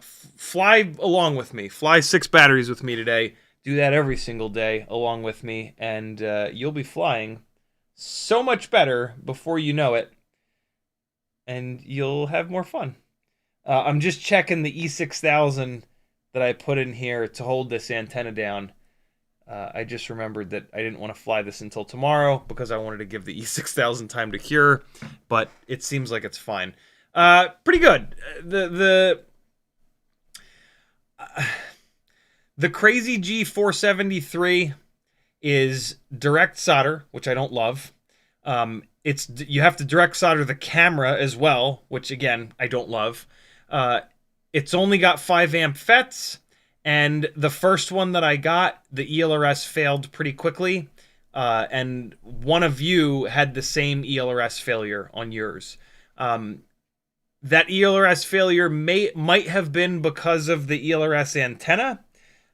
fly along with me. Fly 6 batteries with me today. Do that every single day along with me, and you'll be flying so much better before you know it, and you'll have more fun. I'm just checking the E6000 that I put in here to hold this antenna down. I just remembered that I didn't want to fly this until tomorrow because I wanted to give the E6000 time to cure, but it seems like it's fine. Pretty good. The CrazyG473 is direct solder, which I don't love. You have to direct solder the camera as well, which again I don't love. It's only got 5 amp FETs, and the first one that I got, the ELRS failed pretty quickly, and one of you had the same ELRS failure on yours. That ELRS failure might have been because of the ELRS antenna,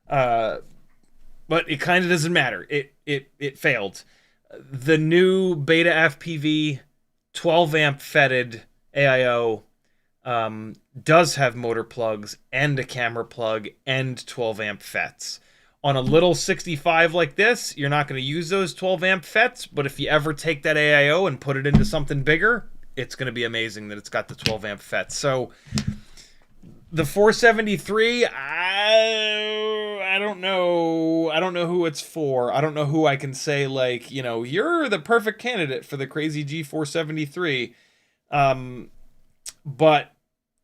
but it kind of doesn't matter. It failed. The new Beta FPV 12 amp fetted AIO does have motor plugs and a camera plug and 12 amp FETs. On a little 65 like this, you're not going to use those 12 amp FETs, but if you ever take that AIO and put it into something bigger, it's going to be amazing that it's got the 12 amp FETs. So the 473, I don't know. I don't know who it's for. I don't know who I can say, like, you know, you're the perfect candidate for the CrazyG473. But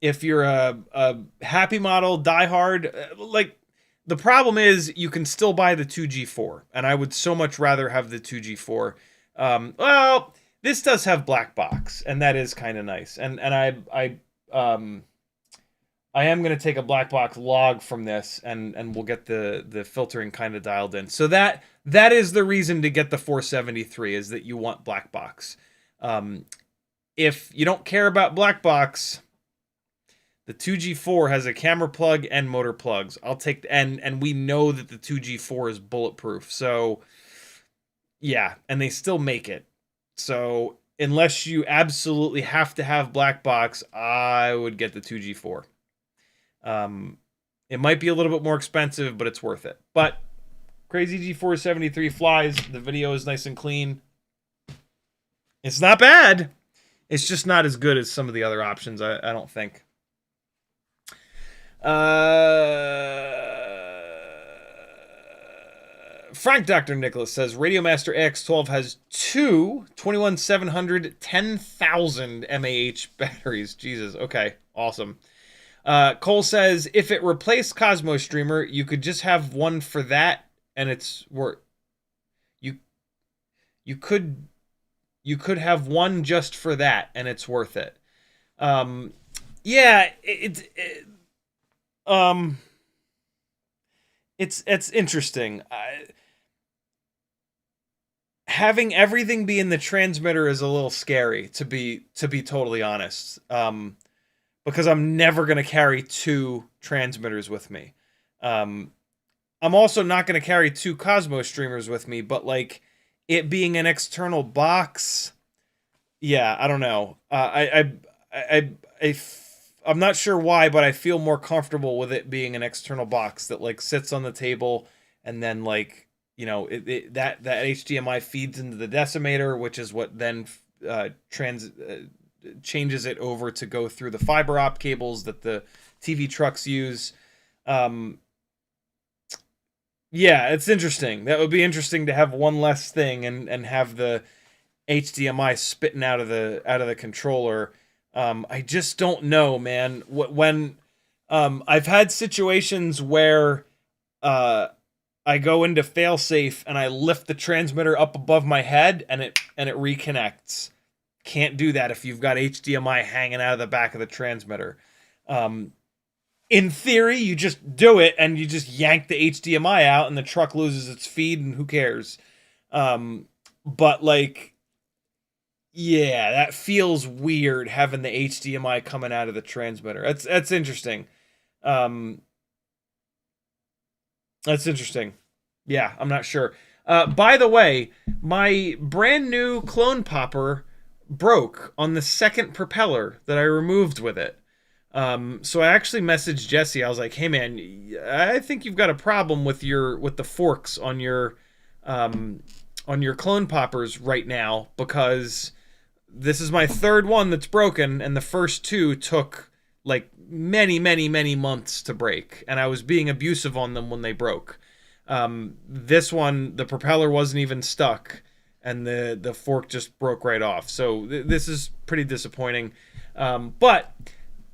if you're a happy model, diehard, like, the problem is you can still buy the 2G4, and I would so much rather have the 2G4. Well, this does have black box, and that is kind of nice. And I am going to take a black box log from this, and we'll get the filtering kind of dialed in. So that is the reason to get the 473, is that you want black box. If you don't care about black box, the 2G4 has a camera plug and motor plugs. I'll take, and we know that the 2G4 is bulletproof. So yeah, and they still make it. So unless you absolutely have to have black box, I would get the 2G4. It might be a little bit more expensive, but it's worth it. But CrazyG473 flies. The video is nice and clean. It's not bad. It's just not as good as some of the other options, I don't think. Frank Dr. Nicholas says Radiomaster AX12 has two 21700 10,000 mAh batteries. Jesus. Okay. Awesome. Cole says if it replaced Cosmo Streamer, you could just have one for that, and it's worth. You could have one just for that, and it's worth it. Yeah, it's interesting. Having everything be in the transmitter is a little scary, to be totally honest. Because I'm never gonna carry two transmitters with me. I'm also not gonna carry two Cosmo streamers with me, but like it being an external box, yeah, I don't know. I'm not sure why, but I feel more comfortable with it being an external box that like sits on the table, and then like, you know, that HDMI feeds into the decimator, which is what then changes it over to go through the fiber op cables that the TV trucks use. Yeah, it's interesting. That would be interesting to have one less thing and have the HDMI spitting out of the controller. I just don't know, man. When I've had situations where I go into failsafe and I lift the transmitter up above my head and it reconnects. Can't do that if you've got HDMI hanging out of the back of the transmitter. In theory, you just do it and you just yank the HDMI out and the truck loses its feed and who cares? But like, yeah, that feels weird having the HDMI coming out of the transmitter. That's interesting. That's interesting. Yeah, I'm not sure. By the way, my brand new clone popper broke on the second propeller that I removed with it. So I actually messaged Jesse. I was like, "Hey man, I think you've got a problem with the forks on your clone poppers right now, because this is my third one that's broken, and the first two took like many months to break, and I was being abusive on them when they broke. This one, the propeller wasn't even stuck, and the fork just broke right off. So this is pretty disappointing. But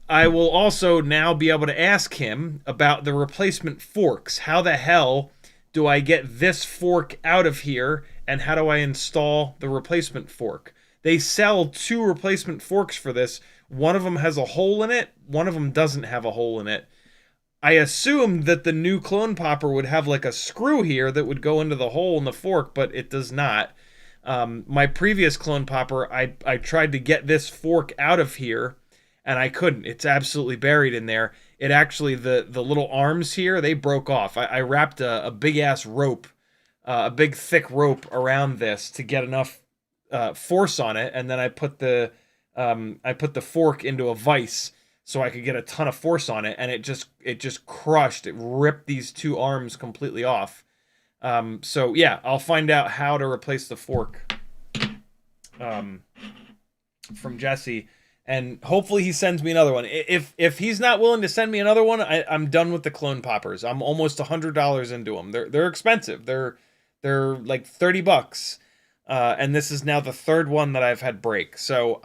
I will also now be able to ask him about the replacement forks. How the hell do I get this fork out of here, and how do I install the replacement fork? They sell two replacement forks for this. One of them has a hole in it. One of them doesn't have a hole in it. I assumed that the new clone popper would have like a screw here that would go into the hole in the fork, but it does not. My previous clone popper, I tried to get this fork out of here, and I couldn't. It's absolutely buried in there. It actually, the little arms here, they broke off. I wrapped a big ass rope, a big thick rope around this to get enough force on it, and then I put the fork into a vise so I could get a ton of force on it, and it just crushed. It ripped these two arms completely off. So yeah, I'll find out how to replace the fork from Jesse, and hopefully he sends me another one. If he's not willing to send me another one, I'm done with the clone poppers. I'm almost $100 into them. They're expensive. They're like $30. And this is now the third one that I've had break. So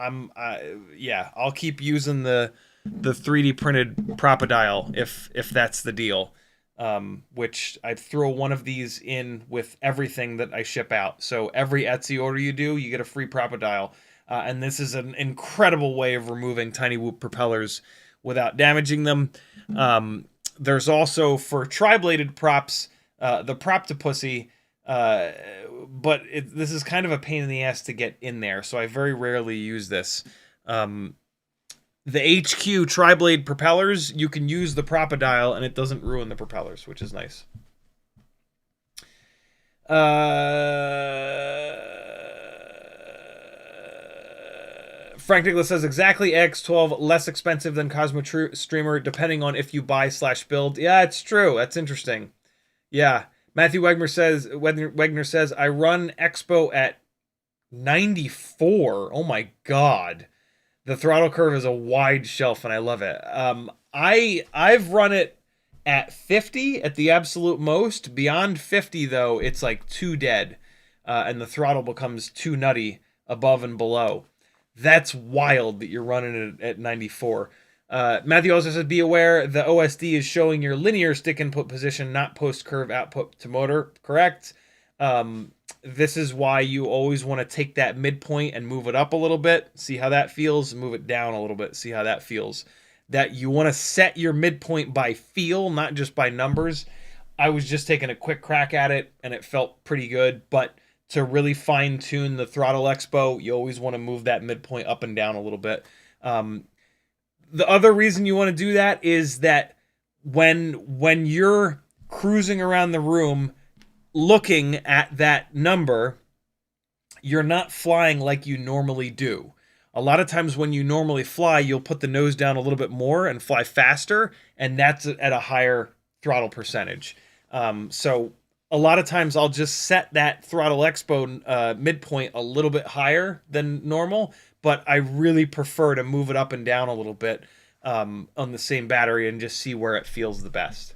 yeah, I'll keep using the 3D printed Propodial if that's the deal. Which I throw one of these in with everything that I ship out. So every Etsy order you do, you get a free Propodial. And this is an incredible way of removing tiny whoop propellers without damaging them. There's also, for tri-bladed props, the Proptopussy, but this is kind of a pain in the ass to get in there, so I very rarely use this. The HQ tri-blade propellers, you can use the Propodial and it doesn't ruin the propellers, which is nice. Frank Nicholas says, exactly, X12, less expensive than Cosmo Streamer, depending on if you buy/build. Yeah, it's true. That's interesting. Yeah. Matthew Wegner says, I run Expo at 94. Oh my God. The throttle curve is a wide shelf and I love it. I've run it at 50 at the absolute most. Beyond 50 though, it's like too dead. And the throttle becomes too nutty above and below. That's wild that you're running it at 94. Matthew also says, be aware the OSD is showing your linear stick input position, not post curve output to motor. Correct. This is why you always want to take that midpoint and move it up a little bit. See how that feels. Move it down a little bit. See how that feels. That you want to set your midpoint by feel, not just by numbers. I was just taking a quick crack at it and it felt pretty good, but to really fine tune the throttle expo, you always want to move that midpoint up and down a little bit. The other reason you want to do that is that when you're cruising around the room looking at that number, you're not flying like you normally do. A lot of times when you normally fly, you'll put the nose down a little bit more and fly faster, and that's at a higher throttle percentage. So a lot of times I'll just set that throttle expo midpoint a little bit higher than normal, but I really prefer to move it up and down a little bit on the same battery and just see where it feels the best.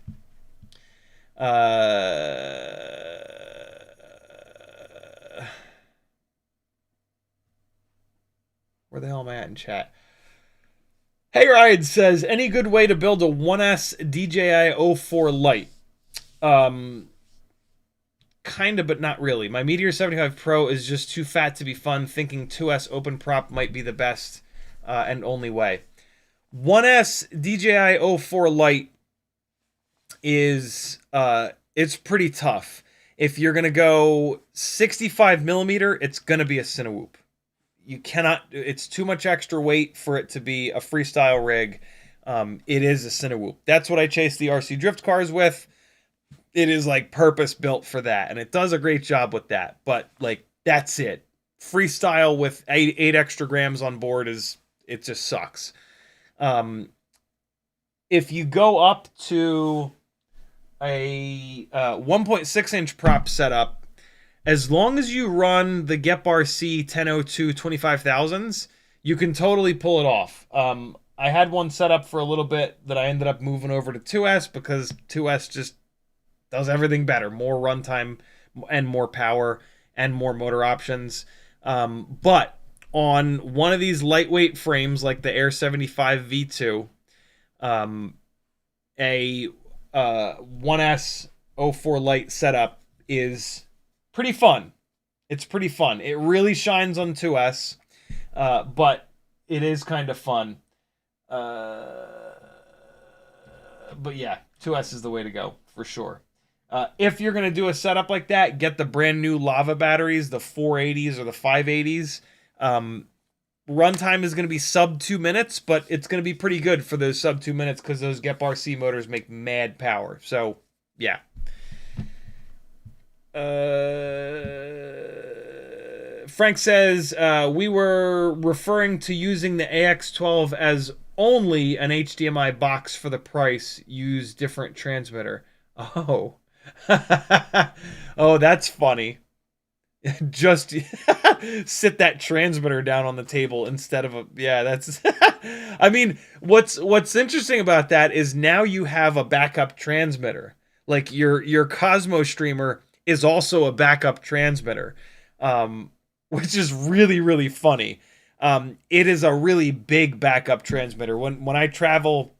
Where the hell am I at in chat? Hey Ryan says, any good way to build a 1S DJI O4 Lite? Kinda, but not really. My Meteor 75 Pro is just too fat to be fun, thinking 2S open prop might be the best and only way. 1S DJI O4 Lite is it's pretty tough. If you're gonna go 65 millimeter, it's gonna be a Cinewhoop. You cannot. It's too much extra weight for it to be a freestyle rig. It is a Cinewhoop. That's what I chase the RC drift cars with. It is like purpose built for that, and it does a great job with that. But like that's it. Freestyle with eight extra grams on board it just sucks. If you go up to a 1.6 inch prop setup, as long as you run the GetRC 1002 25,000s, you can totally pull it off. I had one set up for a little bit that I ended up moving over to 2S because 2S just does everything better. More runtime and more power and more motor options. But on one of these lightweight frames like the Air 75 V2, a 1S O4 Lite setup is pretty fun. It's pretty fun. It really shines on 2S, but it is kind of fun. But yeah, 2S is the way to go for sure. If you're going to do a setup like that, get the brand new Lava batteries, the 480s or the 580s. runtime is going to be sub 2 minutes, but it's going to be pretty good for those sub 2 minutes because those Gep RC motors make mad power. So, yeah. Frank says, we were referring to using the AX12 as only an HDMI box for the price. Use different transmitter. Oh. Oh, that's funny. Just sit that transmitter down on the table instead of a, yeah, that's I mean, what's interesting about that is now you have a backup transmitter. Like your Cosmo streamer is also a backup transmitter, which is really, really funny. It is a really big backup transmitter. When I travel,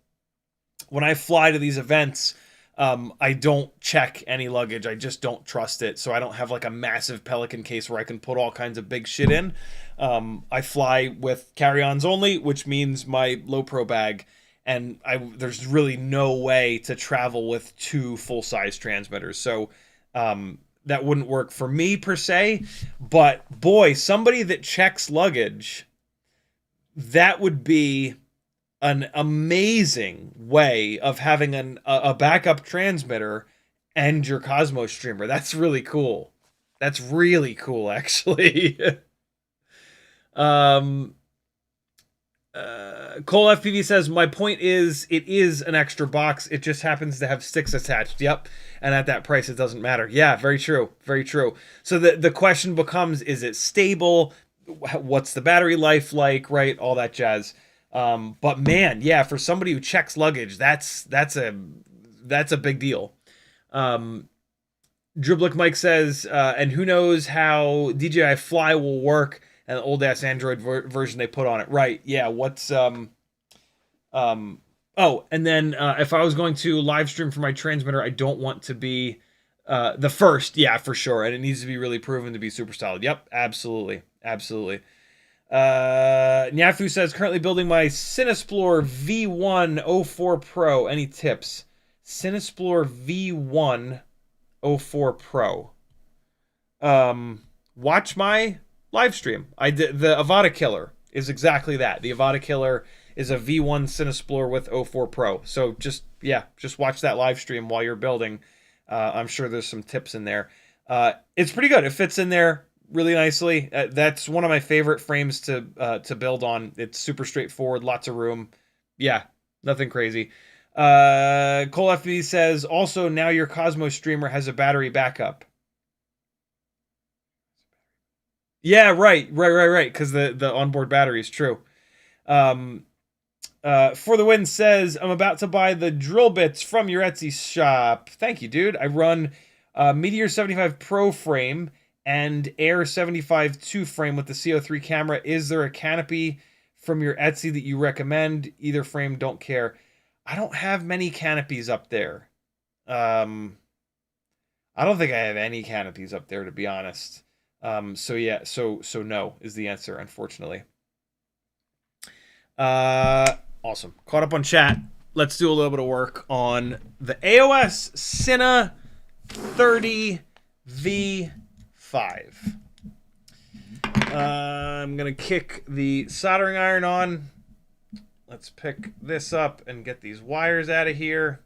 when I fly to these events, I don't check any luggage. I just don't trust it. So I don't have like a massive Pelican case where I can put all kinds of big shit in. I fly with carry-ons only, which means my low pro bag. And there's really no way to travel with 2 full-size transmitters. So that wouldn't work for me per se. But boy, somebody that checks luggage, that would be an amazing way of having a backup transmitter and your Cosmo streamer. That's really cool. That's really cool, actually. Cole FPV says, my point is, it is an extra box. It just happens to have sticks attached. Yep. And at that price, it doesn't matter. Yeah, very true. Very true. So the question becomes, is it stable? What's the battery life like? Right? All that jazz. But man, yeah, for somebody who checks luggage, that's a big deal. Driblick Mike says, and who knows how DJI Fly will work and the old ass Android version they put on it. Right. Yeah. What's, oh, and then, if I was going to live stream for my transmitter, I don't want to be, the first. Yeah, for sure. And it needs to be really proven to be super solid. Yep. Absolutely. Absolutely. Nyafu says, currently building my Cinesplorer V1 O4 Pro. Any tips? Cinesplorer V1 O4 Pro. Watch my live stream. I did the Avada Killer is exactly that. The Avada Killer is a V1 Cinesplorer with O4 Pro. So just watch that live stream while you're building. I'm sure there's some tips in there. It's pretty good. It fits in there really nicely. That's one of my favorite frames to build on. It's super straightforward, lots of room. Yeah, nothing crazy. Cole FB says, also now your Cosmo streamer has a battery backup. Yeah, right. Because the onboard battery is true. For the Win says, I'm about to buy the drill bits from your Etsy shop. Thank you, dude. I run Meteor 75 Pro frame and Air 75 2 frame with the CO3 camera. Is there a canopy from your Etsy that you recommend? Either frame, don't care. I don't have many canopies up there. I don't think I have any canopies up there, to be honest. So yeah, so no is the answer, unfortunately. Awesome. Caught up on chat. Let's do a little bit of work on the AOS Cine30 V5. I'm going to kick the soldering iron on. Let's pick this up and get these wires out of here.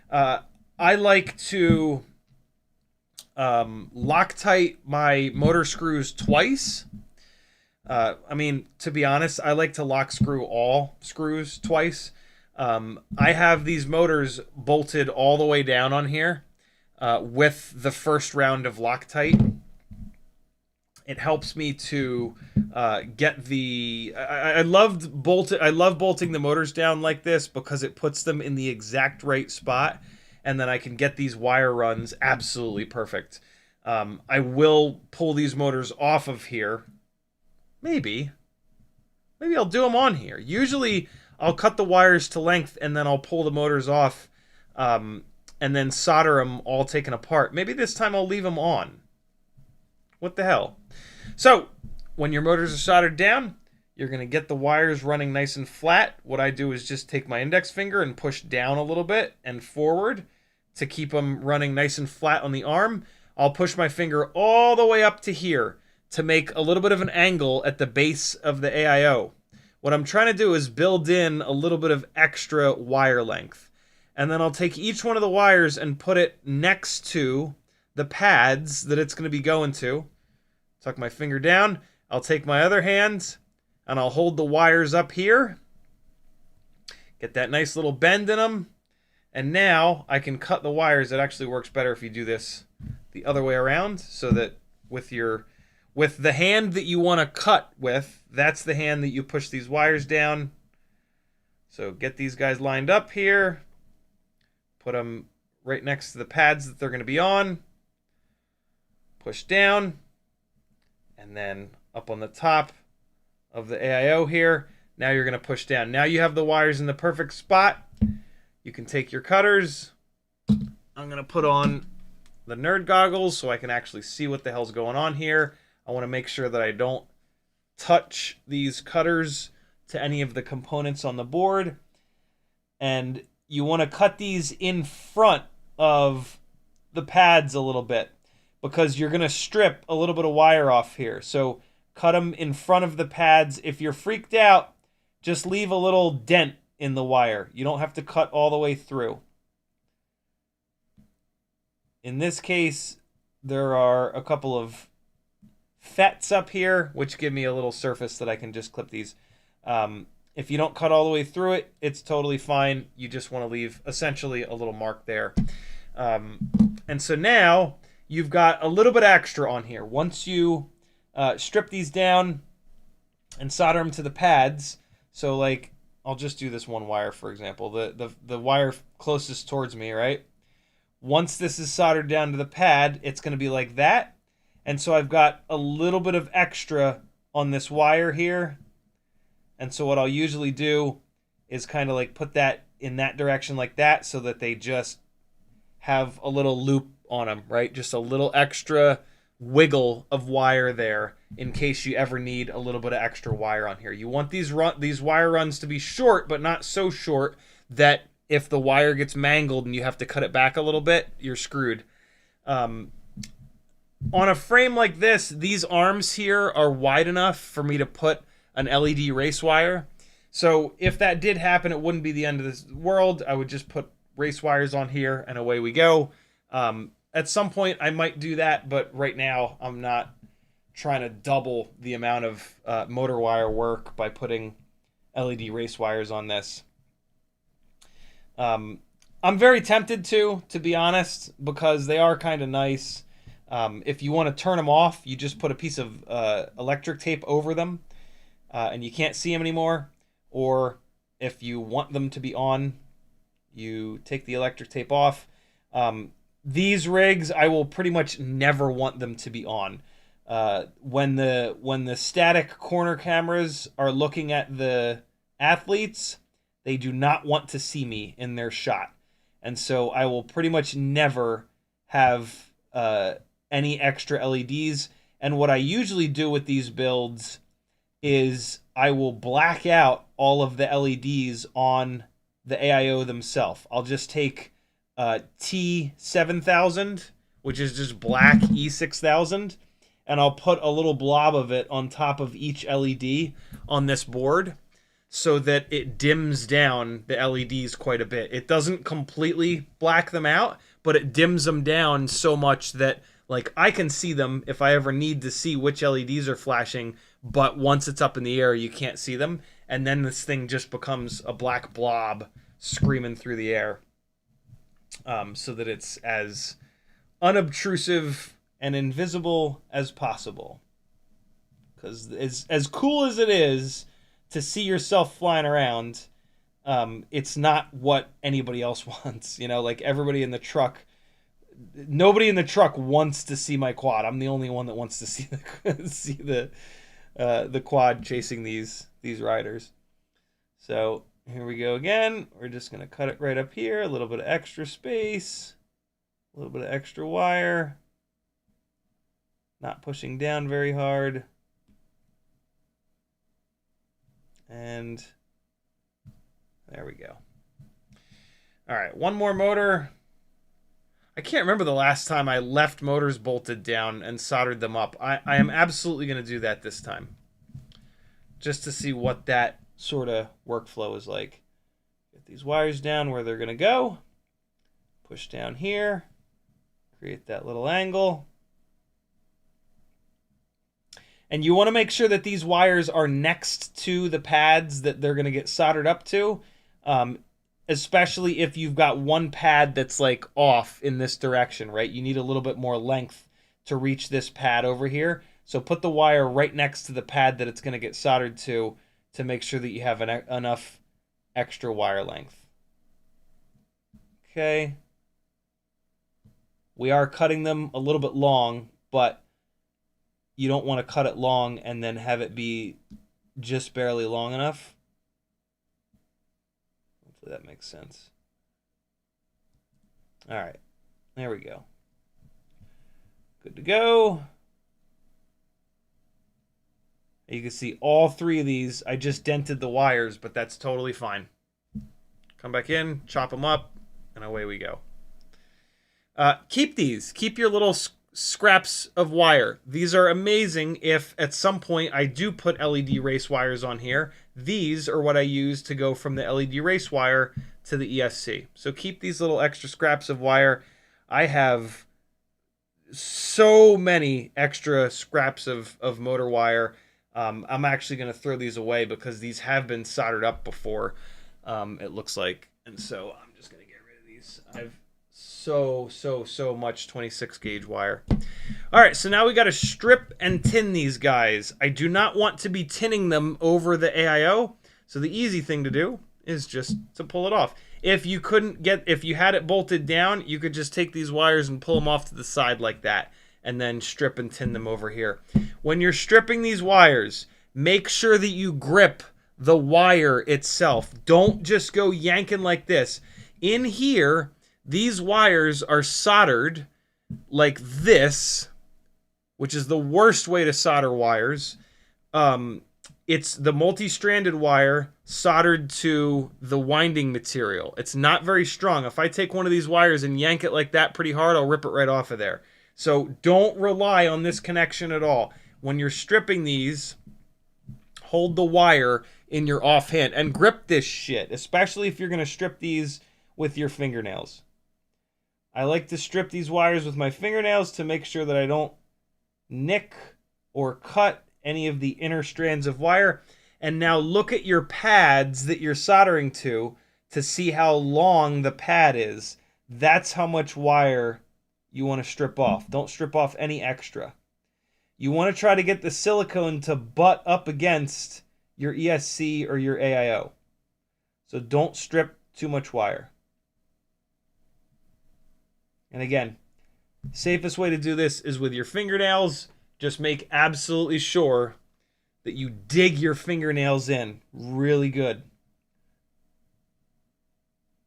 I like to Loctite my motor screws twice. I mean, to be honest, I like to lock screw all screws twice. I have these motors bolted all the way down on here with the first round of Loctite. It helps me to get the. I love bolting the motors down like this because it puts them in the exact right spot, and then I can get these wire runs absolutely perfect. I will pull these motors off of here. Maybe I'll do them on here. Usually I'll cut the wires to length and then I'll pull the motors off and then solder them all taken apart. Maybe this time I'll leave them on. What the hell? So when your motors are soldered down, you're going to get the wires running nice and flat. What I do is just take my index finger and push down a little bit and forward to keep them running nice and flat on the arm. I'll push my finger all the way up to here to make a little bit of an angle at the base of the AIO. What I'm trying to do is build in a little bit of extra wire length. And then I'll take each one of the wires and put it next to the pads that it's going to be going to. Tuck my finger down. I'll take my other hand and I'll hold the wires up here. Get that nice little bend in them. And now I can cut the wires. It actually works better if you do this the other way around, so that with the hand that you want to cut with, that's the hand that you push these wires down. So get these guys lined up here. Put them right next to the pads that they're going to be on. Push down. And then up on the top of the AIO here. Now you're going to push down. Now you have the wires in the perfect spot. You can take your cutters. I'm going to put on the nerd goggles so I can actually see what the hell's going on here. I want to make sure that I don't touch these cutters to any of the components on the board. And you want to cut these in front of the pads a little bit, because you're going to strip a little bit of wire off here. So cut them in front of the pads. If you're freaked out, just leave a little dent in the wire. You don't have to cut all the way through. In this case, there are a couple of fets up here, which give me a little surface that I can just clip these. If you don't cut all the way through it, it's totally fine. You just want to leave essentially a little mark there. And so now you've got a little bit extra on here. Once you strip these down and solder them to the pads, so like, I'll just do this one wire, for example, the wire closest towards me, right? Once this is soldered down to the pad, it's going to be like that. And so I've got a little bit of extra on this wire here. And so what I'll usually do is kind of like put that in that direction like that, so that they just have a little loop on them, right? Just a little extra wiggle of wire there in case you ever need a little bit of extra wire on here. You want these wire runs to be short, but not so short that if the wire gets mangled and you have to cut it back a little bit, you're screwed. On a frame like this, these arms here are wide enough for me to put an LED race wire. So if that did happen, it wouldn't be the end of this world. I would just put race wires on here and away we go. At some point I might do that, but right now I'm not trying to double the amount of motor wire work by putting LED race wires on this. I'm very tempted to be honest, because they are kind of nice. If you want to turn them off, you just put a piece of electric tape over them, and you can't see them anymore. Or if you want them to be on, you take the electric tape off. These rigs, I will pretty much never want them to be on. When the static corner cameras are looking at the athletes, they do not want to see me in their shot. And so I will pretty much never have any extra LEDs. And what I usually do with these builds is I will black out all of the LEDs on the AIO themselves. I'll just take T7000, which is just black E6000, and I'll put a little blob of it on top of each LED on this board so that it dims down the LEDs quite a bit. It doesn't completely black them out, but it dims them down so much that like I can see them if I ever need to see which LEDs are flashing, but once it's up in the air, you can't see them. And then this thing just becomes a black blob screaming through the air. So that it's as unobtrusive and invisible as possible. Because as cool as it is to see yourself flying around, it's not what anybody else wants. You know, like everybody in the truck, nobody in the truck wants to see my quad. I'm the only one that wants to see the quad chasing these riders. So here we go again. We're just going to cut it right up here. A little bit of extra space. A little bit of extra wire. Not pushing down very hard. And there we go. All right, one more motor. I can't remember the last time I left motors bolted down and soldered them up. I am absolutely going to do that this time, just to see what that sort of workflow is like. Get these wires down where they're going to go. Push down here. Create that little angle. And you want to make sure that these wires are next to the pads that they're going to get soldered up to, especially if you've got one pad that's like off in this direction, right? You need a little bit more length to reach this pad over here. So put the wire right next to the pad that it's going to get soldered to make sure that you have enough extra wire length. Okay. We are cutting them a little bit long, but you don't want to cut it long and then have it be just barely long enough. Hopefully that makes sense. All right, there we go. Good to go. You can see all three of these. I just dented the wires, but that's totally fine. Come back in, chop them up, and away we go. Keep these. Keep your little scraps of wire. These are amazing if at some point I do put LED race wires on here. These are what I use to go from the LED race wire to the ESC. So keep these little extra scraps of wire. I have so many extra scraps of motor wire. I'm actually going to throw these away because these have been soldered up before, it looks like. And so I'm just going to get rid of these. I've so much 26 gauge wire. All right, so now we got to strip and tin these guys. I do not want to be tinning them over the AIO, so the easy thing to do is just to pull it off. If you had it bolted down, you could just take these wires and pull them off to the side like that, and then strip and tin them over here. When you're stripping these wires, make sure that you grip the wire itself. Don't just go yanking like this. In here, these wires are soldered like this, which is the worst way to solder wires. It's the multi-stranded wire soldered to the winding material. It's not very strong. If I take one of these wires and yank it like that pretty hard, I'll rip it right off of there. So don't rely on this connection at all. When you're stripping these, hold the wire in your offhand and grip this shit, especially if you're going to strip these with your fingernails. I like to strip these wires with my fingernails to make sure that I don't nick or cut any of the inner strands of wire. And now look at your pads that you're soldering to see how long the pad is. That's how much wire you want to strip off. Don't strip off any extra. You want to try to get the silicone to butt up against your ESC or your AIO. So don't strip too much wire. And again, safest way to do this is with your fingernails. Just make absolutely sure that you dig your fingernails in really good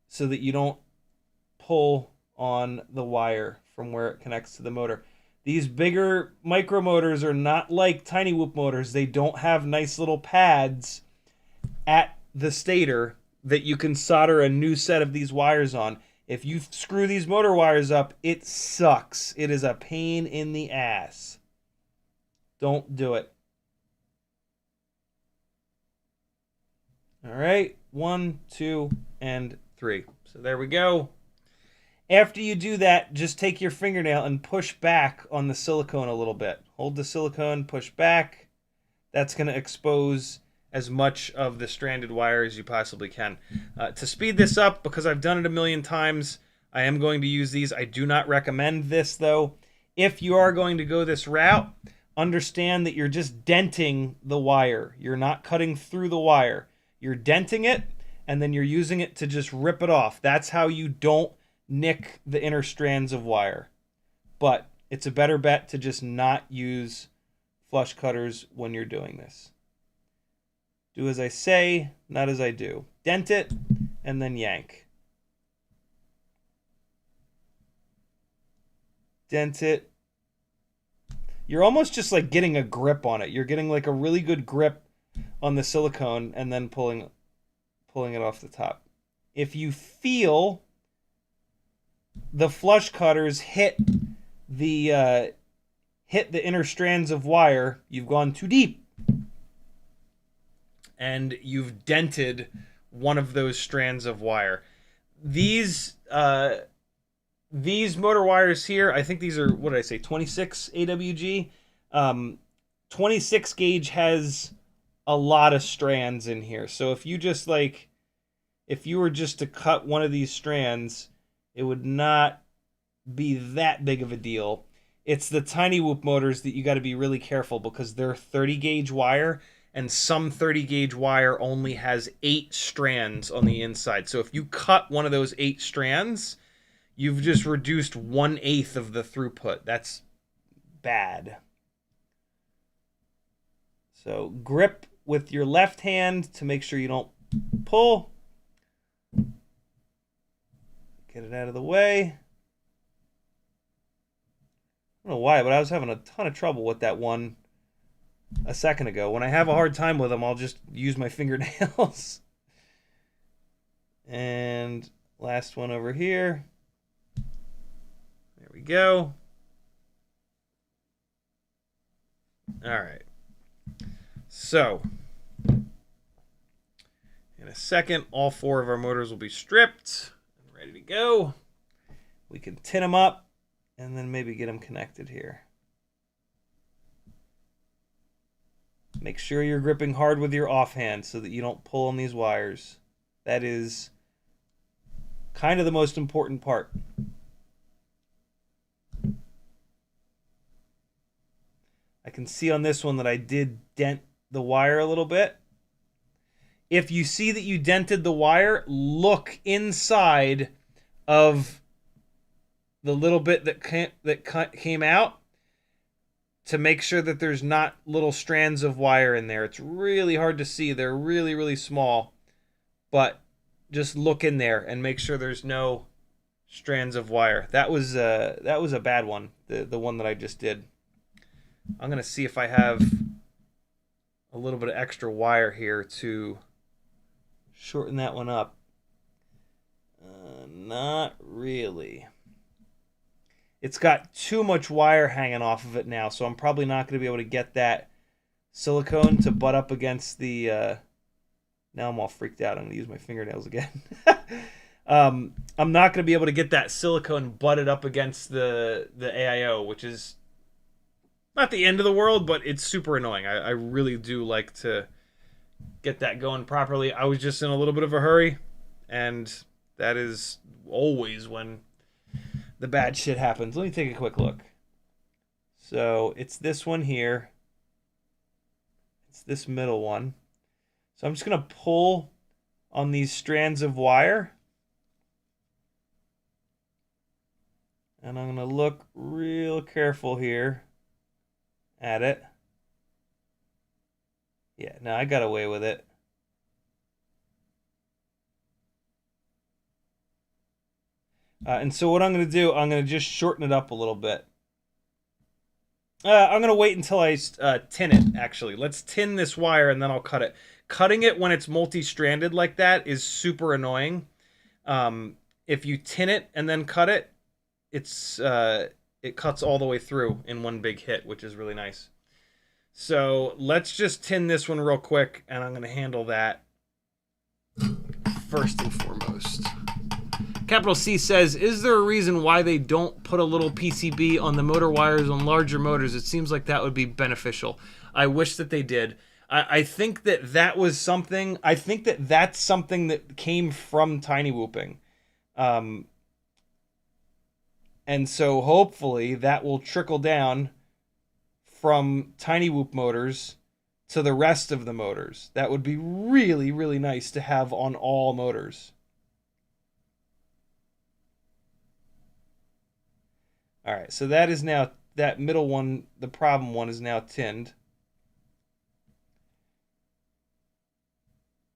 so that you don't pull on the wire from where it connects to the motor. These bigger micro motors are not like tiny whoop motors. They don't have nice little pads at the stator that you can solder a new set of these wires on. If you screw these motor wires up, it sucks. It is a pain in the ass. Don't do it. All right, 1, 2, and 3. So there we go. After you do that, just take your fingernail and push back on the silicone a little bit. Hold the silicone, push back. That's going to expose as much of the stranded wire as you possibly can. To speed this up, because I've done it a million times, I am going to use these. I do not recommend this, though. If you are going to go this route, understand that you're just denting the wire. You're not cutting through the wire. You're denting it, and then you're using it to just rip it off. That's how you don't nick the inner strands of wire. But it's a better bet to just not use flush cutters when you're doing this. Do as I say, not as I do. Dent it, and then yank. Dent it. You're almost just like getting a grip on it. You're getting like a really good grip on the silicone and then pulling it off the top. If you feel the flush cutters hit the inner strands of wire, you've gone too deep, and you've dented one of those strands of wire. These motor wires here, I think these are, what did I say, 26 AWG. 26 gauge has a lot of strands in here. So if you just like, if you were just to cut one of these strands, it would not be that big of a deal. It's the tiny whoop motors that you got to be really careful, because they're 30 gauge wire, and some 30 gauge wire only has 8 strands on the inside. So if you cut one of those 8 strands, you've just reduced 1/8 of the throughput. That's bad. So grip with your left hand to make sure you don't pull. Get it out of the way. I don't know why, but I was having a ton of trouble with that one a second ago. When I have a hard time with them, I'll just use my fingernails. And last one over here. There we go. All right. So, in a second, all 4 of our motors will be stripped and ready to go. We can tin them up and then maybe get them connected here. Make sure you're gripping hard with your offhand so that you don't pull on these wires. That is kind of the most important part. I can see on this one that I did dent the wire a little bit. If you see that you dented the wire, look inside of the little bit that came out to make sure that there's not little strands of wire in there. It's really hard to see. They're really, really small. But just look in there and make sure there's no strands of wire. That was a bad one, the one that I just did. I'm going to see if I have a little bit of extra wire here to shorten that one up. Not really. It's got too much wire hanging off of it now, so I'm probably not going to be able to get that silicone to butt up against the... Now I'm all freaked out. I'm going to use my fingernails again. I'm not going to be able to get that silicone butted up against the AIO, which is not the end of the world, but it's super annoying. I really do like to get that going properly. I was just in a little bit of a hurry, and that is always when the bad shit happens. Let me take a quick look. So it's this one here. It's this middle one. So I'm just going to pull on these strands of wire. And I'm going to look real careful here at it. Yeah, no, I got away with it. And so what I'm going to do, I'm going to just shorten it up a little bit. I'm going to wait until I tin it, actually. Let's tin this wire and then I'll cut it. Cutting it when it's multi-stranded like that is super annoying. If you tin it and then cut it, it cuts all the way through in one big hit, which is really nice. So let's just tin this one real quick, and I'm going to handle that first and foremost. Capital C says, is there a reason why they don't put a little PCB on the motor wires on larger motors? It seems like that would be beneficial. I wish that they did. I think that was something, I think that that's something that came from tiny whooping. And so hopefully that will trickle down from tiny whoop motors to the rest of the motors. That would be really, really nice to have on all motors. All right, so that is now, that middle one, the problem one, is now tinned.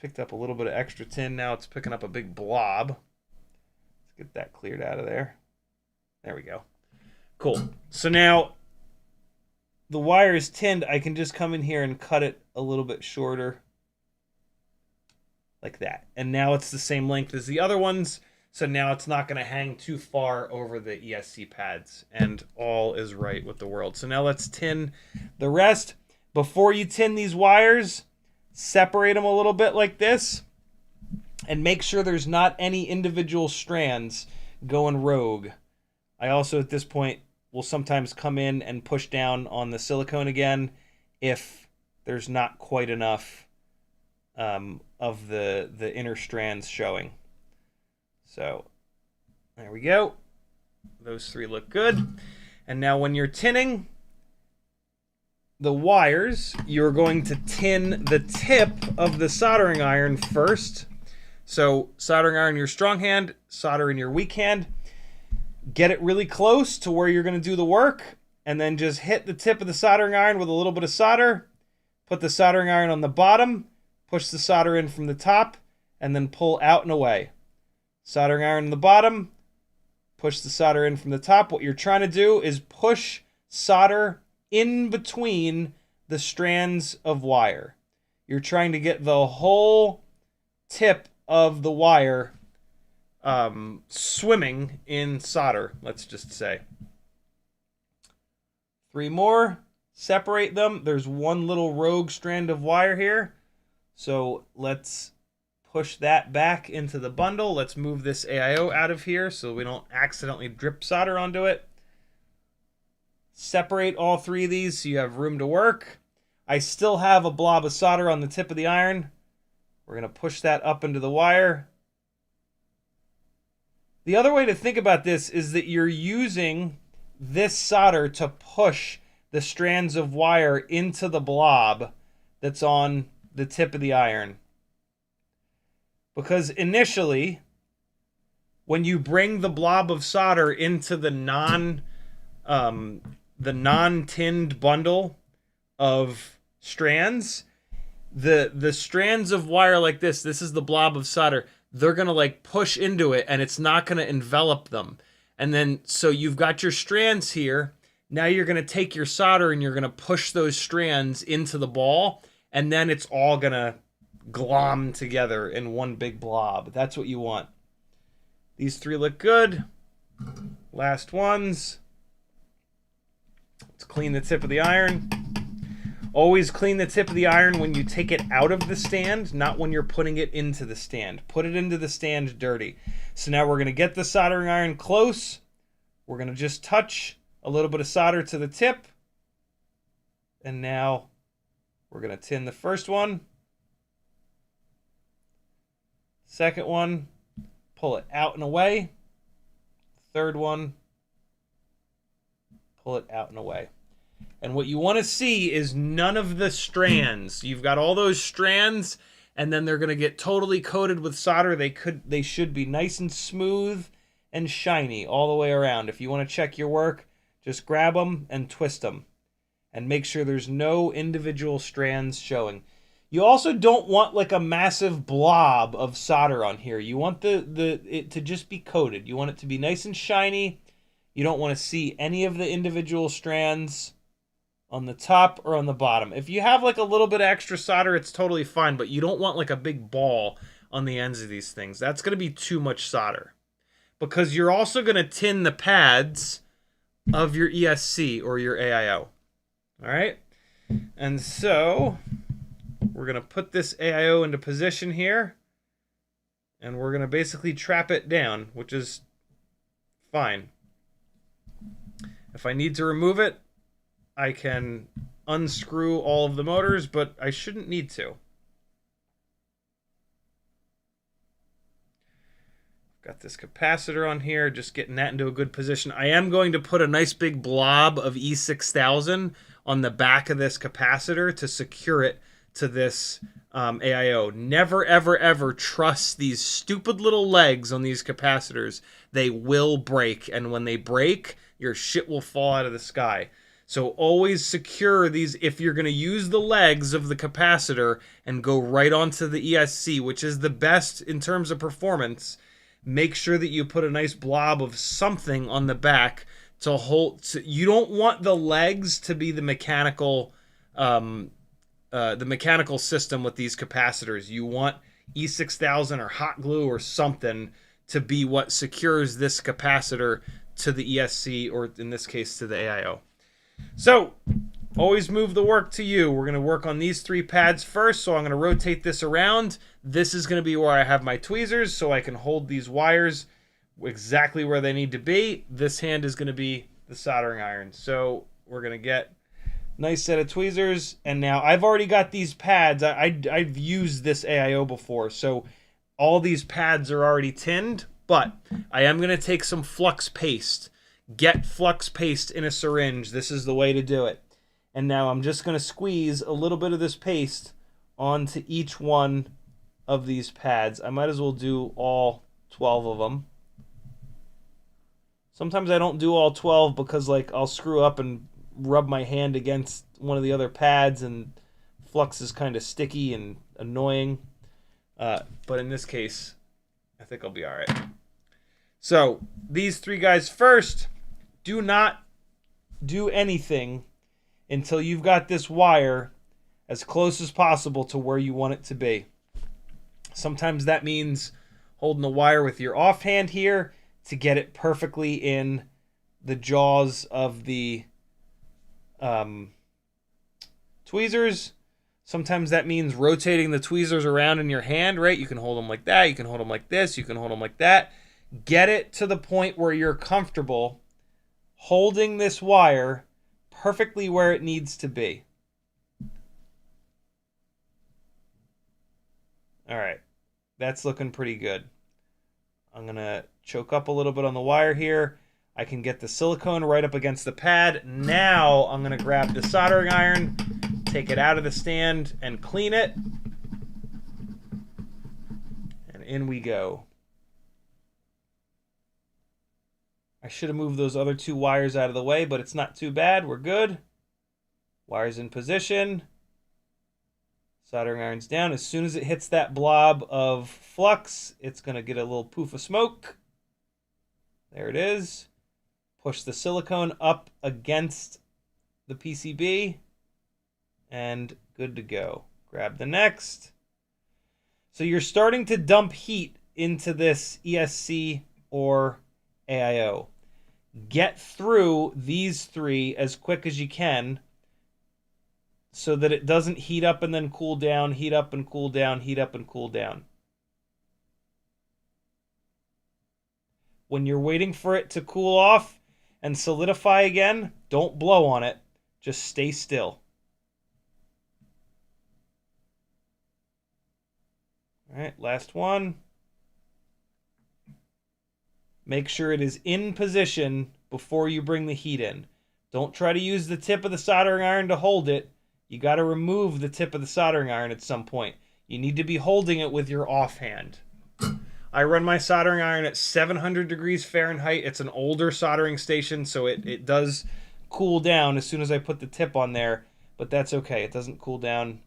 Picked up a little bit of extra tin. Now it's picking up a big blob. Let's get that cleared out of there. There we go. Cool. So now the wire is tinned. I can just come in here and cut it a little bit shorter. Like that. And now it's the same length as the other ones. So now it's not going to hang too far over the ESC pads, and all is right with the world. So now let's tin the rest. Before you tin these wires, separate them a little bit like this, and make sure there's not any individual strands going rogue. I also, at this point, will sometimes come in and push down on the silicone again if there's not quite enough of the inner strands showing. So there we go. Those three look good. And now when you're tinning the wires, you're going to tin the tip of the soldering iron first. So soldering iron in your strong hand, solder in your weak hand. Get it really close to where you're going to do the work, and then just hit the tip of the soldering iron with a little bit of solder. Put the soldering iron on the bottom, push the solder in from the top, and then pull out and away. Soldering iron on the bottom, push the solder in from the top. What you're trying to do is push solder in between the strands of wire. You're trying to get the whole tip of the wire swimming in solder, let's just say. 3 more. Separate them. There's one little rogue strand of wire here. So let's push that back into the bundle. Let's move this AIO out of here so we don't accidentally drip solder onto it. Separate all 3 of these so you have room to work. I still have a blob of solder on the tip of the iron. We're going to push that up into the wire. The other way to think about this is that you're using this solder to push the strands of wire into the blob that's on the tip of the iron. Because initially, when you bring the blob of solder into the non-tinned bundle of strands, the strands of wire like this is the blob of solder, they're going to like push into it and it's not going to envelop them. And then, so you've got your strands here. Now you're going to take your solder and you're going to push those strands into the ball, and then it's all going to glom together in one big blob. That's what you want. These 3 look good. Last ones. Let's clean the tip of the iron. Always clean the tip of the iron when you take it out of the stand, not when you're putting it into the stand. Put it into the stand dirty. So now we're going to get the soldering iron close. We're going to just touch a little bit of solder to the tip. And now we're going to tin the first one. Second one, pull it out and away. Third one, pull it out and away. And what you want to see is none of the strands. You've got all those strands, and then they're going to get totally coated with solder. They should be nice and smooth and shiny all the way around. If you want to check your work, just grab them and twist them. And make sure there's no individual strands showing. You also don't want like a massive blob of solder on here. You want it to just be coated. You want it to be nice and shiny. You don't want to see any of the individual strands on the top or on the bottom. If you have like a little bit of extra solder, it's totally fine, but you don't want like a big ball on the ends of these things. That's going to be too much solder. Because you're also going to tin the pads of your ESC or your AIO. All right? And so we're going to put this AIO into position here, and we're going to basically trap it down, which is fine. If I need to remove it, I can unscrew all of the motors, but I shouldn't need to. Got this capacitor on here, just getting that into a good position. I am going to put a nice big blob of E6000 on the back of this capacitor to secure it to this AIO. Never, ever, ever trust these stupid little legs on these capacitors. They will break, and when they break, your shit will fall out of the sky. So always secure these. If you're going to use the legs of the capacitor and go right onto the ESC, which is the best in terms of performance, make sure that you put a nice blob of something on the back to hold. You don't want the legs to be the mechanical system with these capacitors. You want E6000 or hot glue or something to be what secures this capacitor to the ESC, or in this case to the AIO. So always move the work to you. We're going to work on these 3 pads first, so I'm going to rotate this around. This is going to be where I have my tweezers, so I can hold these wires exactly where they need to be. This hand is going to be the soldering iron. So we're going to get a nice set of tweezers, and now I've already got these pads. I've used this AIO before, so all these pads are already tinned, but I am going to take some flux paste. Get flux paste in a syringe. This is the way to do it. And now I'm just going to squeeze a little bit of this paste onto each one of these pads. I might as well do all 12 of them. Sometimes I don't do all 12 because like I'll screw up and rub my hand against one of the other pads, and flux is kind of sticky and annoying. But in this case, I think I'll be all right. So these 3 guys first. Do not do anything until you've got this wire as close as possible to where you want it to be. Sometimes that means holding the wire with your offhand here to get it perfectly in the jaws of the tweezers. Sometimes that means rotating the tweezers around in your hand, right? You can hold them like that. You can hold them like this. You can hold them like that. Get it to the point where you're comfortable holding this wire perfectly where it needs to be. All right, that's looking pretty good. I'm gonna choke up a little bit on the wire here. I can get the silicone right up against the pad. Now I'm gonna grab the soldering iron, take it out of the stand and clean it. And in we go. I should have moved those other 2 wires out of the way, but it's not too bad. We're good. Wires in position. Soldering iron's down. As soon as it hits that blob of flux, it's going to get a little poof of smoke. There it is. Push the silicone up against the PCB. And good to go. Grab the next. So you're starting to dump heat into this ESC or AIO. Get through these 3 as quick as you can so that it doesn't heat up and then cool down, heat up and cool down, heat up and cool down. When you're waiting for it to cool off and solidify again, don't blow on it. Just stay still. All right, last one. Make sure it is in position before you bring the heat in. Don't try to use the tip of the soldering iron to hold it. You got to remove the tip of the soldering iron at some point. You need to be holding it with your offhand. I run my soldering iron at 700 degrees Fahrenheit. It's an older soldering station, so it does cool down as soon as I put the tip on there, but that's okay. It doesn't cool down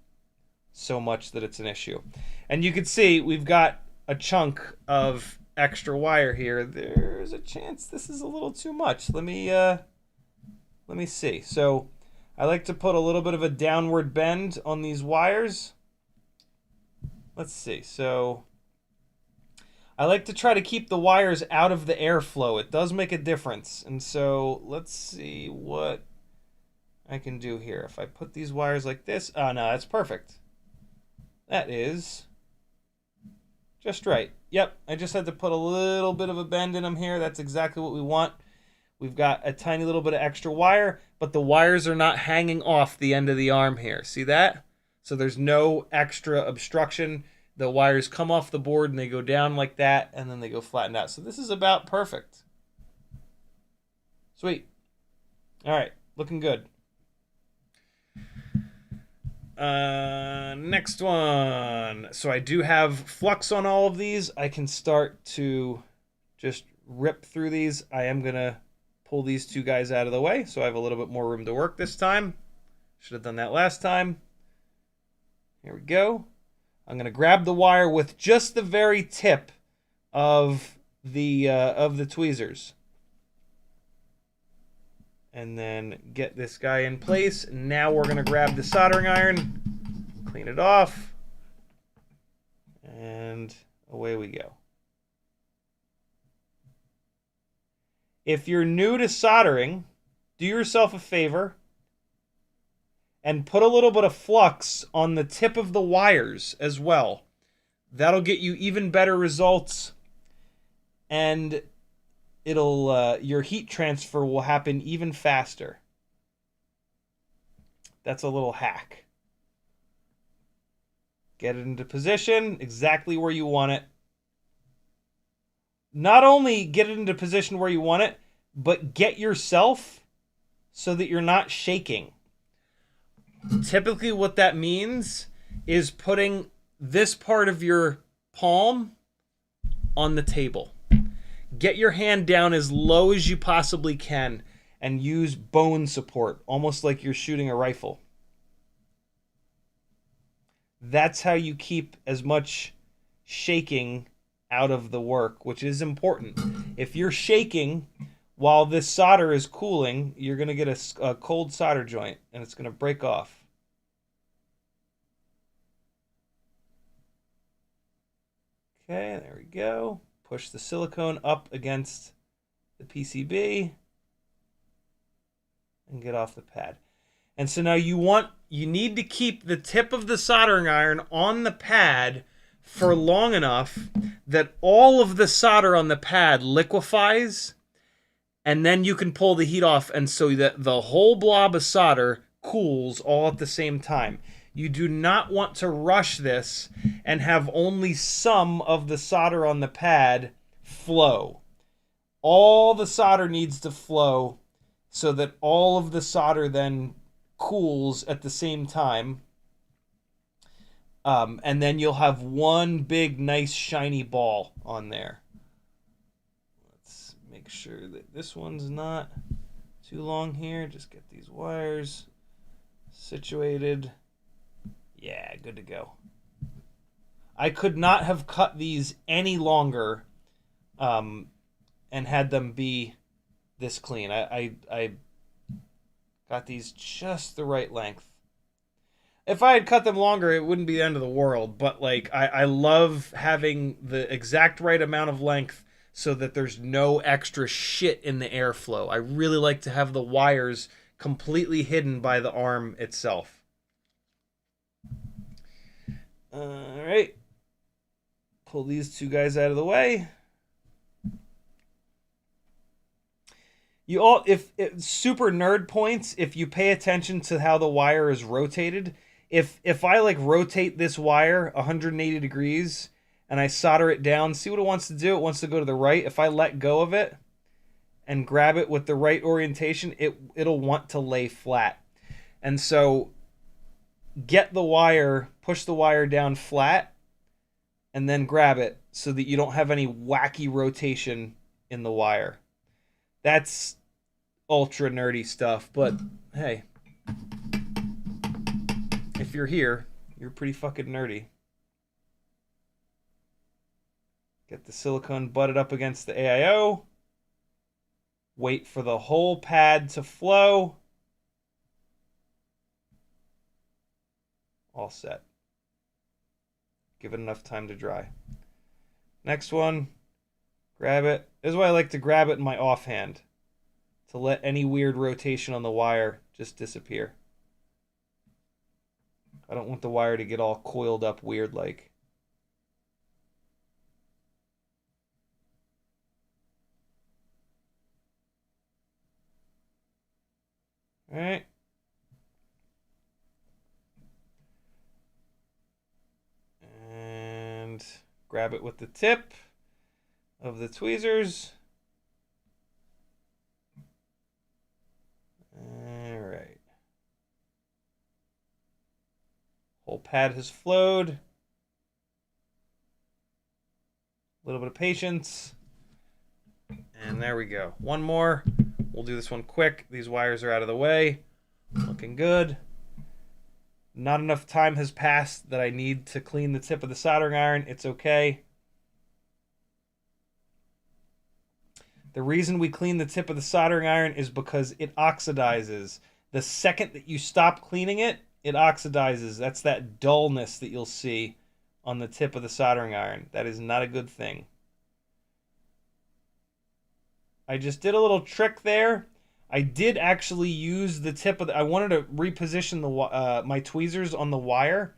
so much that it's an issue. And you can see we've got a chunk of extra wire here. There's a chance this is a little too much. Let me see. So I like to put a little bit of a downward bend on these wires. Let's see. So I like to try to keep the wires out of the airflow. It does make a difference. And so let's see what I can do here. If I put these wires like this, oh no, that's perfect. That is just right. Yep, I just had to put a little bit of a bend in them here. That's exactly what we want. We've got a tiny little bit of extra wire, but the wires are not hanging off the end of the arm here. See that? So there's no extra obstruction. The wires come off the board and they go down like that, and then they go flattened out. So this is about perfect. Sweet. All right, looking good. Next one. So I do have flux on all of these. I can start to just rip through these. I am going to pull these 2 guys out of the way so I have a little bit more room to work this time. Should have done that last time. Here we go. I'm going to grab the wire with just the very tip of the tweezers. And then get this guy in place. Now we're going to grab the soldering iron, clean it off, and away we go. If you're new to soldering, do yourself a favor and put a little bit of flux on the tip of the wires as well. That'll get you even better results, and it'll your heat transfer will happen even faster. That's a little hack. Get it into position exactly where you want it. Not only get it into position where you want it, but get yourself so that you're not shaking. Typically what that means is putting this part of your palm on the table. Get your hand down as low as you possibly can and use bone support, almost like you're shooting a rifle. That's how you keep as much shaking out of the work, which is important. If you're shaking while this solder is cooling, you're going to get a cold solder joint, and it's going to break off. Okay, there we go. Push the silicone up against the PCB and get off the pad. And so now you need to keep the tip of the soldering iron on the pad for long enough that all of the solder on the pad liquefies, and then you can pull the heat off, and so that the whole blob of solder cools all at the same time. You do not want to rush this and have only some of the solder on the pad flow. All the solder needs to flow so that all of the solder then cools at the same time. And then you'll have one big, nice, shiny ball on there. Let's make sure that this one's not too long here. Just get these wires situated. Yeah, good to go. I could not have cut these any longer and had them be this clean. I got these just the right length. If I had cut them longer, it wouldn't be the end of the world. But like, I love having the exact right amount of length so that there's no extra shit in the airflow. I really like to have the wires completely hidden by the arm itself. All right. Pull these two guys out of the way. If super nerd points, if you pay attention to how the wire is rotated, if I like rotate this wire 180 degrees and I solder it down, see what it wants to do? It wants to go to the right. If I let go of it and grab it with the right orientation, it'll want to lay flat. And so get the wire, push the wire down flat, and then grab it so that you don't have any wacky rotation in the wire. That's ultra nerdy stuff, but hey, if you're here, you're pretty fucking nerdy. Get the silicone butted up against the AIO. Wait for the whole pad to flow. All set. Give it enough time to dry. Next one, grab it. This is why I like to grab it in my offhand, to let any weird rotation on the wire just disappear. I don't want the wire to get all coiled up weird like. All right. And grab it with the tip of the tweezers. All right. Whole pad has flowed. A little bit of patience. And there we go. One more. We'll do this one quick. These wires are out of the way. Looking good. Not enough time has passed that I need to clean the tip of the soldering iron. It's okay. The reason we clean the tip of the soldering iron is because it oxidizes. The second that you stop cleaning it, it oxidizes. That's that dullness that you'll see on the tip of the soldering iron. That is not a good thing. I just did a little trick there. I did actually use the tip of I wanted to reposition the my tweezers on the wire,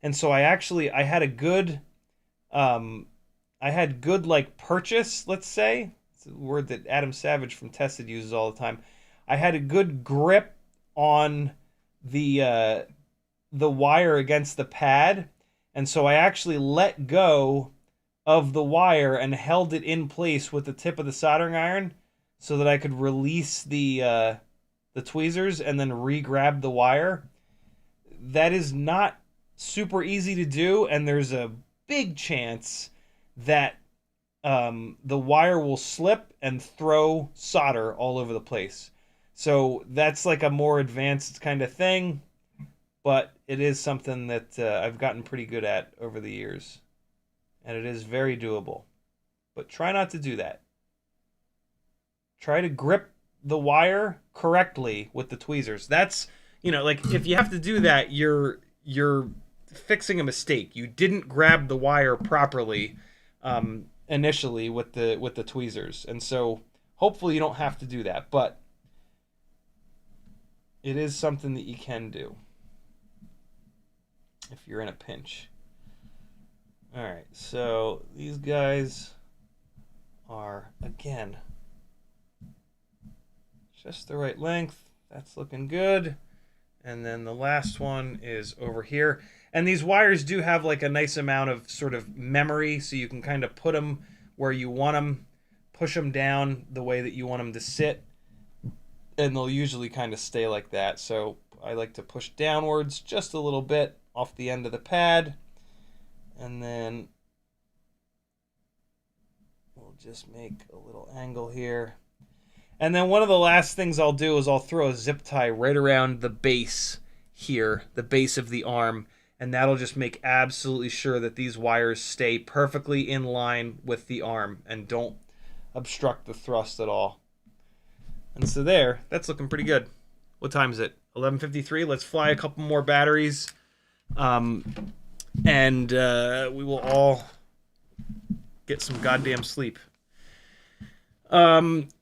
and so I had a good like purchase, let's say. It's a word that Adam Savage from Tested uses all the time. I had a good grip on the wire against the pad, and so I actually let go of the wire and held it in place with the tip of the soldering iron so that I could release the tweezers and then re-grab the wire. That is not super easy to do, and there's a big chance that the wire will slip and throw solder all over the place. So that's like a more advanced kind of thing, but it is something that I've gotten pretty good at over the years. And it is very doable. But try not to do that. Try to grip the wire correctly with the tweezers. That's, like if you have to do that, you're fixing a mistake. You didn't grab the wire properly initially with the tweezers. And so hopefully you don't have to do that, but it is something that you can do if you're in a pinch. All right, so these guys are, again, just the right length. That's looking good. And then the last one is over here. And these wires do have like a nice amount of sort of memory, so you can kind of put them where you want them, push them down the way that you want them to sit, and they'll usually kind of stay like that. So I like to push downwards just a little bit off the end of the pad. And then we'll just make a little angle here. And then one of the last things I'll do is I'll throw a zip tie right around the base here, the base of the arm, and that'll just make absolutely sure that these wires stay perfectly in line with the arm and don't obstruct the thrust at all. And so there, that's looking pretty good. What time is it? 11:53. Let's fly a couple more batteries. And we will all get some goddamn sleep.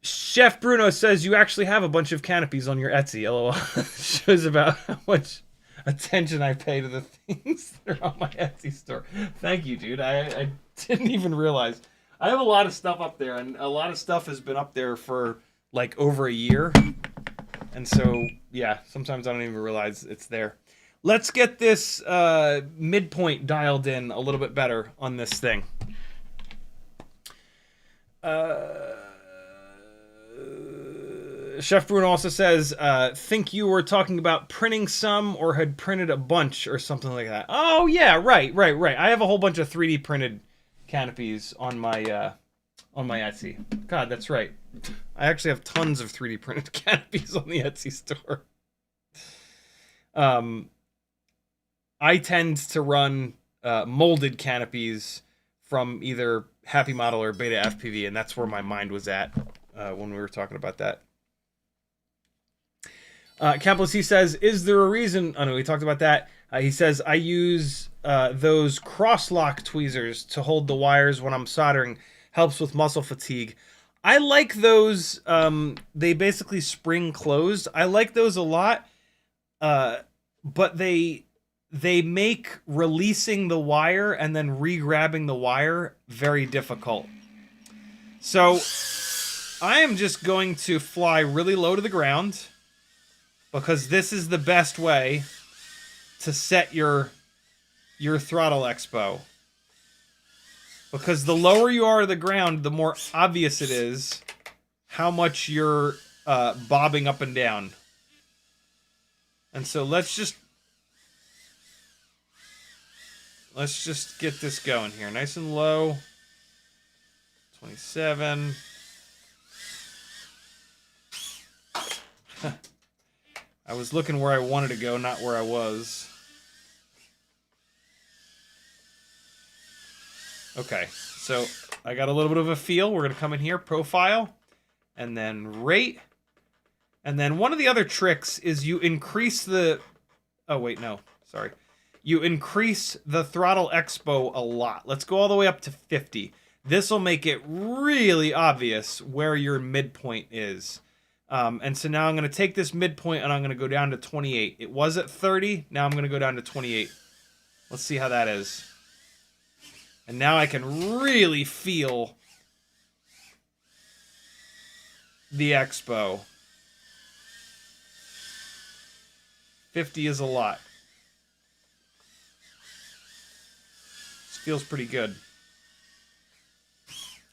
Chef Bruno says you actually have a bunch of canopies on your Etsy. LOL. Shows about how much attention I pay to the things that are on my Etsy store. Thank you, dude. I didn't even realize. I have a lot of stuff up there, and a lot of stuff has been up there for like over a year. And so, yeah, sometimes I don't even realize it's there. Let's get this midpoint dialed in a little bit better on this thing. Chef Bruno also says, think you were talking about printing some or had printed a bunch or something like that. Oh, yeah, right. I have a whole bunch of 3D printed canopies on my Etsy. God, that's right. I actually have tons of 3D printed canopies on the Etsy store. I tend to run molded canopies from either Happy Model or Beta FPV, and that's where my mind was at when we were talking about that. Campbell C says, is there a reason... Oh, no, we talked about that. He says, I use those cross-lock tweezers to hold the wires when I'm soldering. Helps with muscle fatigue. I like those. They basically spring closed. I like those a lot, but they make releasing the wire and then re-grabbing the wire very difficult. So I am just going to fly really low to the ground because this is the best way to set your throttle expo. Because the lower you are to the ground, the more obvious it is how much you're bobbing up and down. And so let's just get this going here. Nice and low. 27. I was looking where I wanted to go, not where I was. Okay, so I got a little bit of a feel. We're going to come in here, profile, and then rate. And then one of the other tricks is you increase the... Oh, wait, no. Sorry. You increase the throttle expo a lot. Let's go all the way up to 50. This will make it really obvious where your midpoint is. And so now I'm going to take this midpoint and I'm going to go down to 28. It was at 30. Now I'm going to go down to 28. Let's see how that is. And now I can really feel the expo. 50 is a lot. This feels pretty good.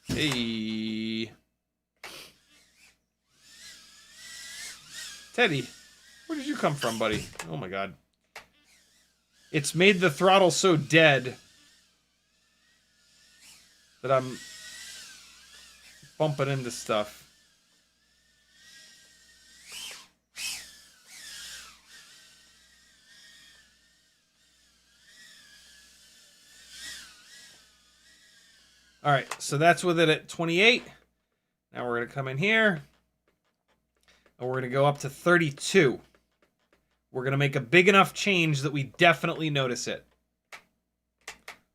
Hey. Teddy, where did you come from, buddy? Oh my god. It's made the throttle so dead that I'm bumping into stuff. All right, so that's with it at 28. Now we're going to come in here, and we're going to go up to 32. We're going to make a big enough change that we definitely notice it.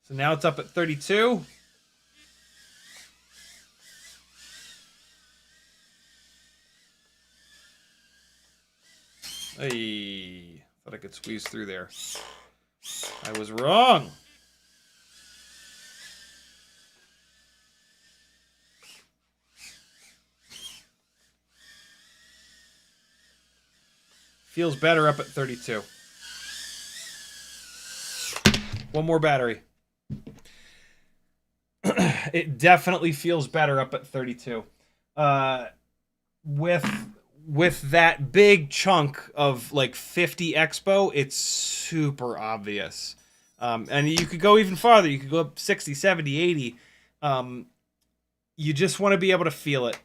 So now it's up at 32. Hey, thought I could squeeze through there. I was wrong. Feels better up at 32. One more battery. It definitely feels better up at 32. With that big chunk of like 50 expo, it's super obvious. And you could go even farther. You could go up 60, 70, 80. You just want to be able to feel it.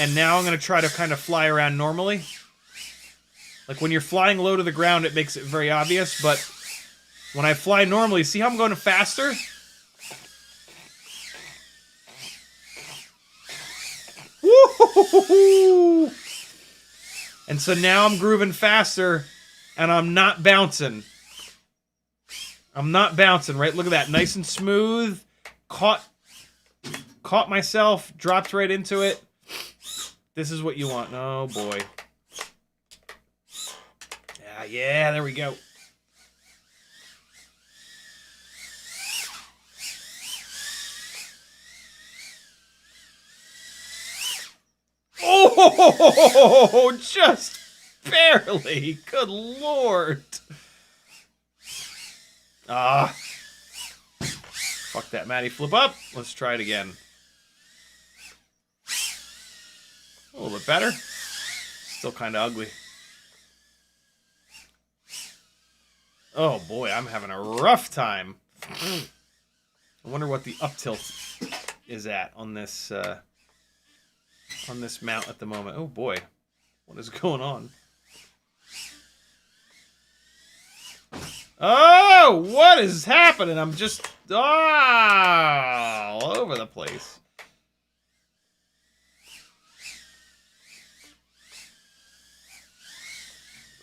And now I'm going to try to kind of fly around normally. Like when you're flying low to the ground, it makes it very obvious, but when I fly normally, see how I'm going faster? Woo! And so now I'm grooving faster, and I'm not bouncing. I'm not bouncing, right? Look at that, nice and smooth. Caught myself, dropped right into it. This is what you want. Oh boy. Yeah, there we go. Oh, just barely. Good lord. Fuck that, Matty. Flip up. Let's try it again. A little bit better. Still kind of ugly. Oh boy, I'm having a rough time. I wonder what the up tilt is at on this mount at the moment. Oh boy, what is going on? Oh, what is happening? I'm just all over the place.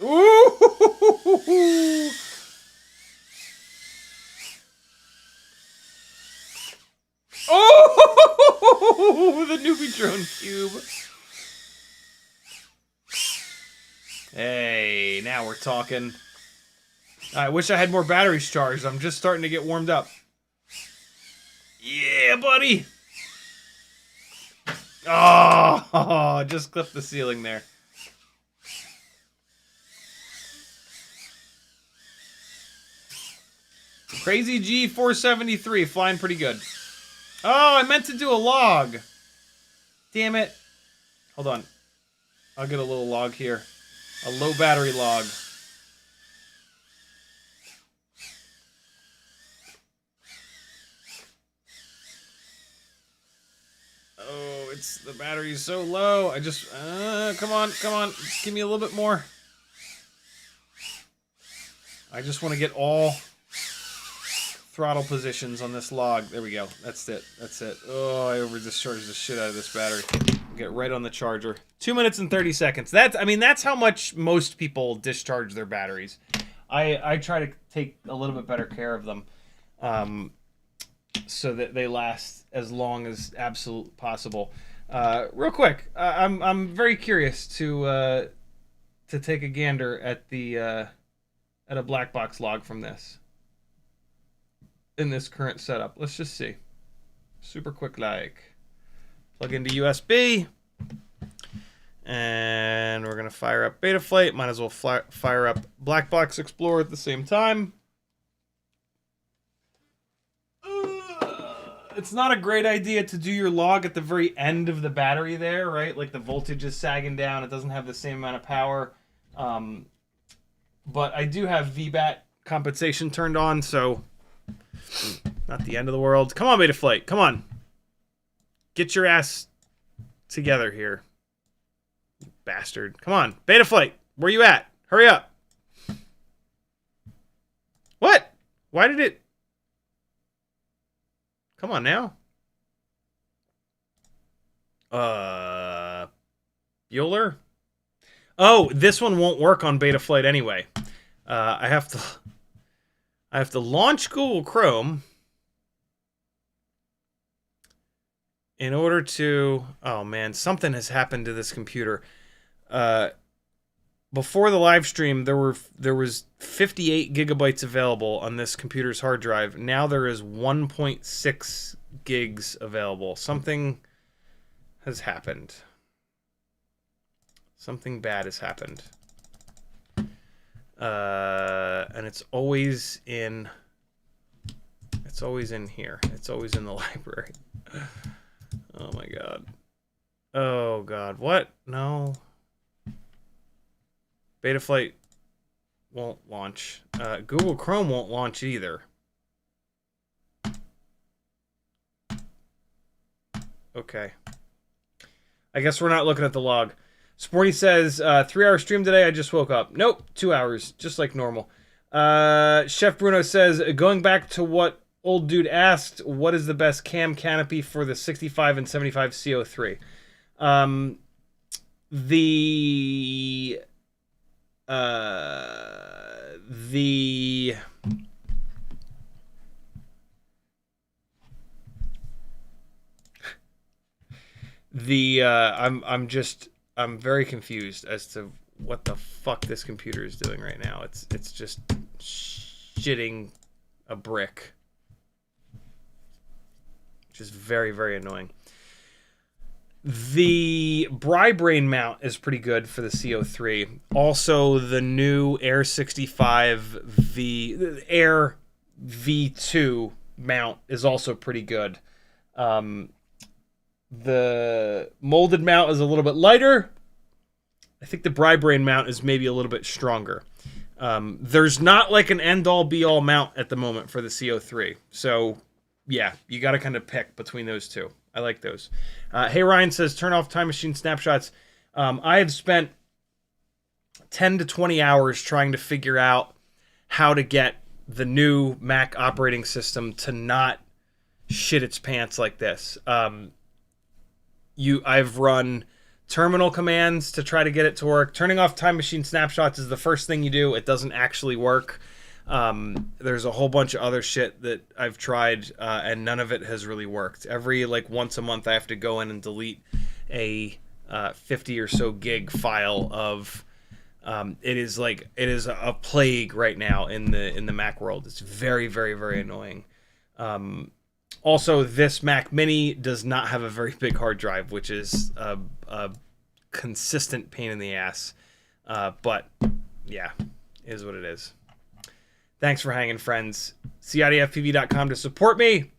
Ooh! Oh, the newbie drone cube. Hey, now we're talking. I wish I had more batteries charged. I'm just starting to get warmed up. Yeah, buddy. Oh, just clipped the ceiling there. CrazyG473, flying pretty good. Oh, I meant to do a log. Damn it. Hold on. I'll get a little log here. A low battery log. Oh, the battery's so low. I just, come on. Just give me a little bit more. I just want to get all throttle positions on this log. There we go. That's it. Oh, I over-discharged the shit out of this battery. Get right on the charger. 2 minutes and 30 seconds. That's how much most people discharge their batteries. I try to take a little bit better care of them. so that they last as long as absolutely possible. Real quick, I'm very curious to take a gander at the at a black box log from this in this current setup. Let's just see. Super quick like. Plug into USB. And we're going to fire up Betaflight. Might as well fire up Black Box Explorer at the same time. It's not a great idea to do your log at the very end of the battery there, right? Like the voltage is sagging down. It doesn't have the same amount of power. But I do have VBAT compensation turned on, so not the end of the world. Come on, Betaflight. Come on. Get your ass together here. Bastard. Come on. Betaflight. Where you at? Hurry up. What? Why did it... Come on now. Bueller? Oh, this one won't work on Betaflight anyway. I have to launch Google Chrome in order to... Oh man, something has happened to this computer. Before the live stream, there was 58 gigabytes available on this computer's hard drive. Now there is 1.6 gigs available. Something has happened. Something bad has happened. And it's always in here. It's always in the library. Oh my god. Oh god. What? No. Betaflight won't launch. Google Chrome won't launch either. Okay. I guess we're not looking at the log. Sporty says, 3-hour stream today, I just woke up. Nope, 2 hours, just like normal. Chef Bruno says, going back to what old dude asked, what is the best cam canopy for the 65 and 75 CO3? The I'm very confused as to what the fuck this computer is doing right now. It's just shitting a brick, which is very, very annoying. The Brain mount is pretty good for the CO3. Also, the new Air 65 Air V2 mount is also pretty good. The molded mount is a little bit lighter. I think the Brain mount is maybe a little bit stronger. There's not like an end-all be-all mount at the moment for the CO3. So, yeah, you got to kind of pick between those two. I like those. Hey, Ryan says, turn off Time Machine snapshots. I have spent 10 to 20 hours trying to figure out how to get the new Mac operating system to not shit its pants like this. I've run terminal commands to try to get it to work. Turning off Time Machine snapshots is the first thing you do. It doesn't actually work. There's a whole bunch of other shit that I've tried, and none of it has really worked. Every once a month I have to go in and delete a 50 or so gig file of it is a plague right now in the Mac world. It's very, very, very annoying. Also, this Mac Mini does not have a very big hard drive, which is a consistent pain in the ass. But yeah, it is what it is. Thanks for hanging, friends. CiottiFPV.com to support me.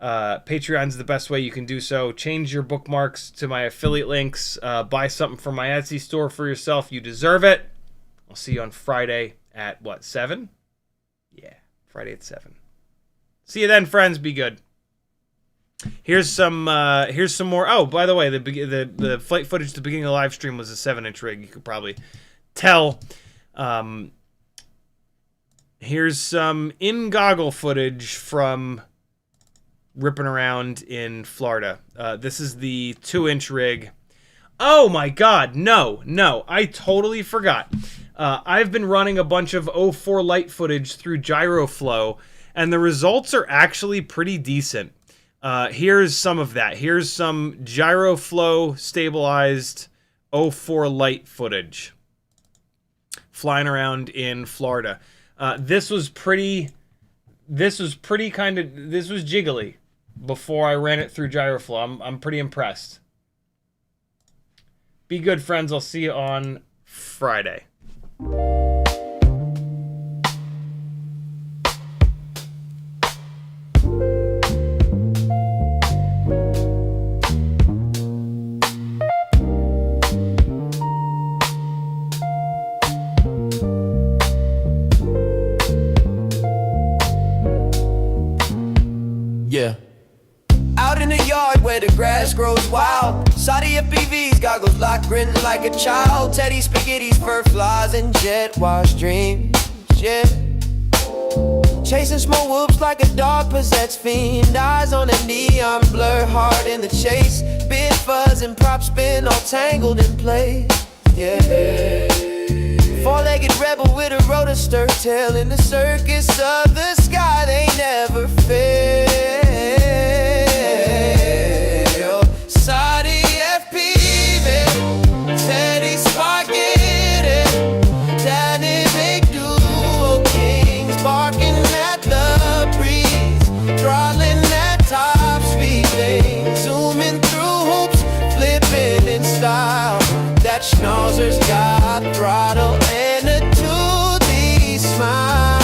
Patreon's the best way you can do so. Change your bookmarks to my affiliate links. Buy something from my Etsy store for yourself. You deserve it. I'll see you on Friday at, 7? Yeah, Friday at 7. See you then, friends. Be good. Here's some more. Oh, by the way, the flight footage at the beginning of the live stream was a 7-inch rig. You could probably tell. Here's some in-goggle footage from ripping around in Florida. This is the 2-inch rig. Oh my god, no, I totally forgot. I've been running a bunch of O4 Lite footage through Gyroflow, and the results are actually pretty decent. Here's some of that. Here's some Gyroflow-stabilised O4 Lite footage flying around in Florida. This was jiggly before I ran it through Gyroflow. I'm pretty impressed. Be good, friends. I'll see you on Friday. Yeah. Out in the yard where the grass grows wild, CiottiFPV's goggles locked, grinning like a child. Teddy spaghetti's, fur flies, and jet wash dreams. Yeah. Chasing small whoops like a dog possessed fiend. Eyes on a neon blur, hard in the chase. Bit fuzz and prop spin, all tangled in place. Yeah. Four-legged rebel with a rotor stir tail in the circus of the sky. They never fail. CiottiFPV, Teddy spaghetti, dynamic duo kings, barking at the breeze, throttling at top speed. They zooming through hoops, flipping in style. That schnauzer's got throttle and a toothy smile.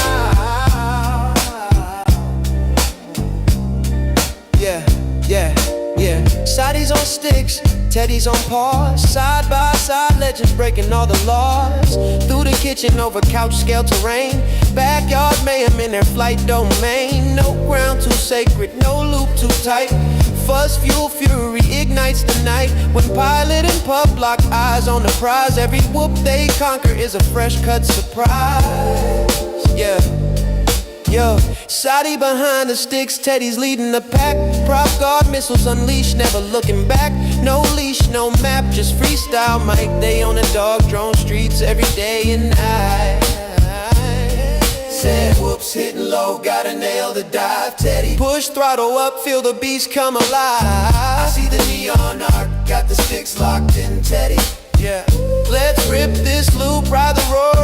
Yeah, yeah, yeah. Sadi's on sticks, Teddy's on paws. Side by side, legends breaking all the laws. Through the kitchen, over couch scale terrain. Backyard mayhem in their flight domain. No ground too sacred, no loop too tight. Fuzz, fuel, fury ignites the night. When pilot and pup lock eyes on the prize, every whoop they conquer is a fresh cut surprise. Yeah, yo, Sadi behind the sticks, Teddy's leading the pack. Prop guard missiles unleashed, never looking back. No leash, no map, just freestyle mic. They on the dog drone streets every day and night. Said whoops, hitting low, gotta nail the dive. Teddy push throttle up, feel the beast come alive. I see the neon arc, got the sticks locked in. Teddy, yeah. Let's rip this loop, ride the roar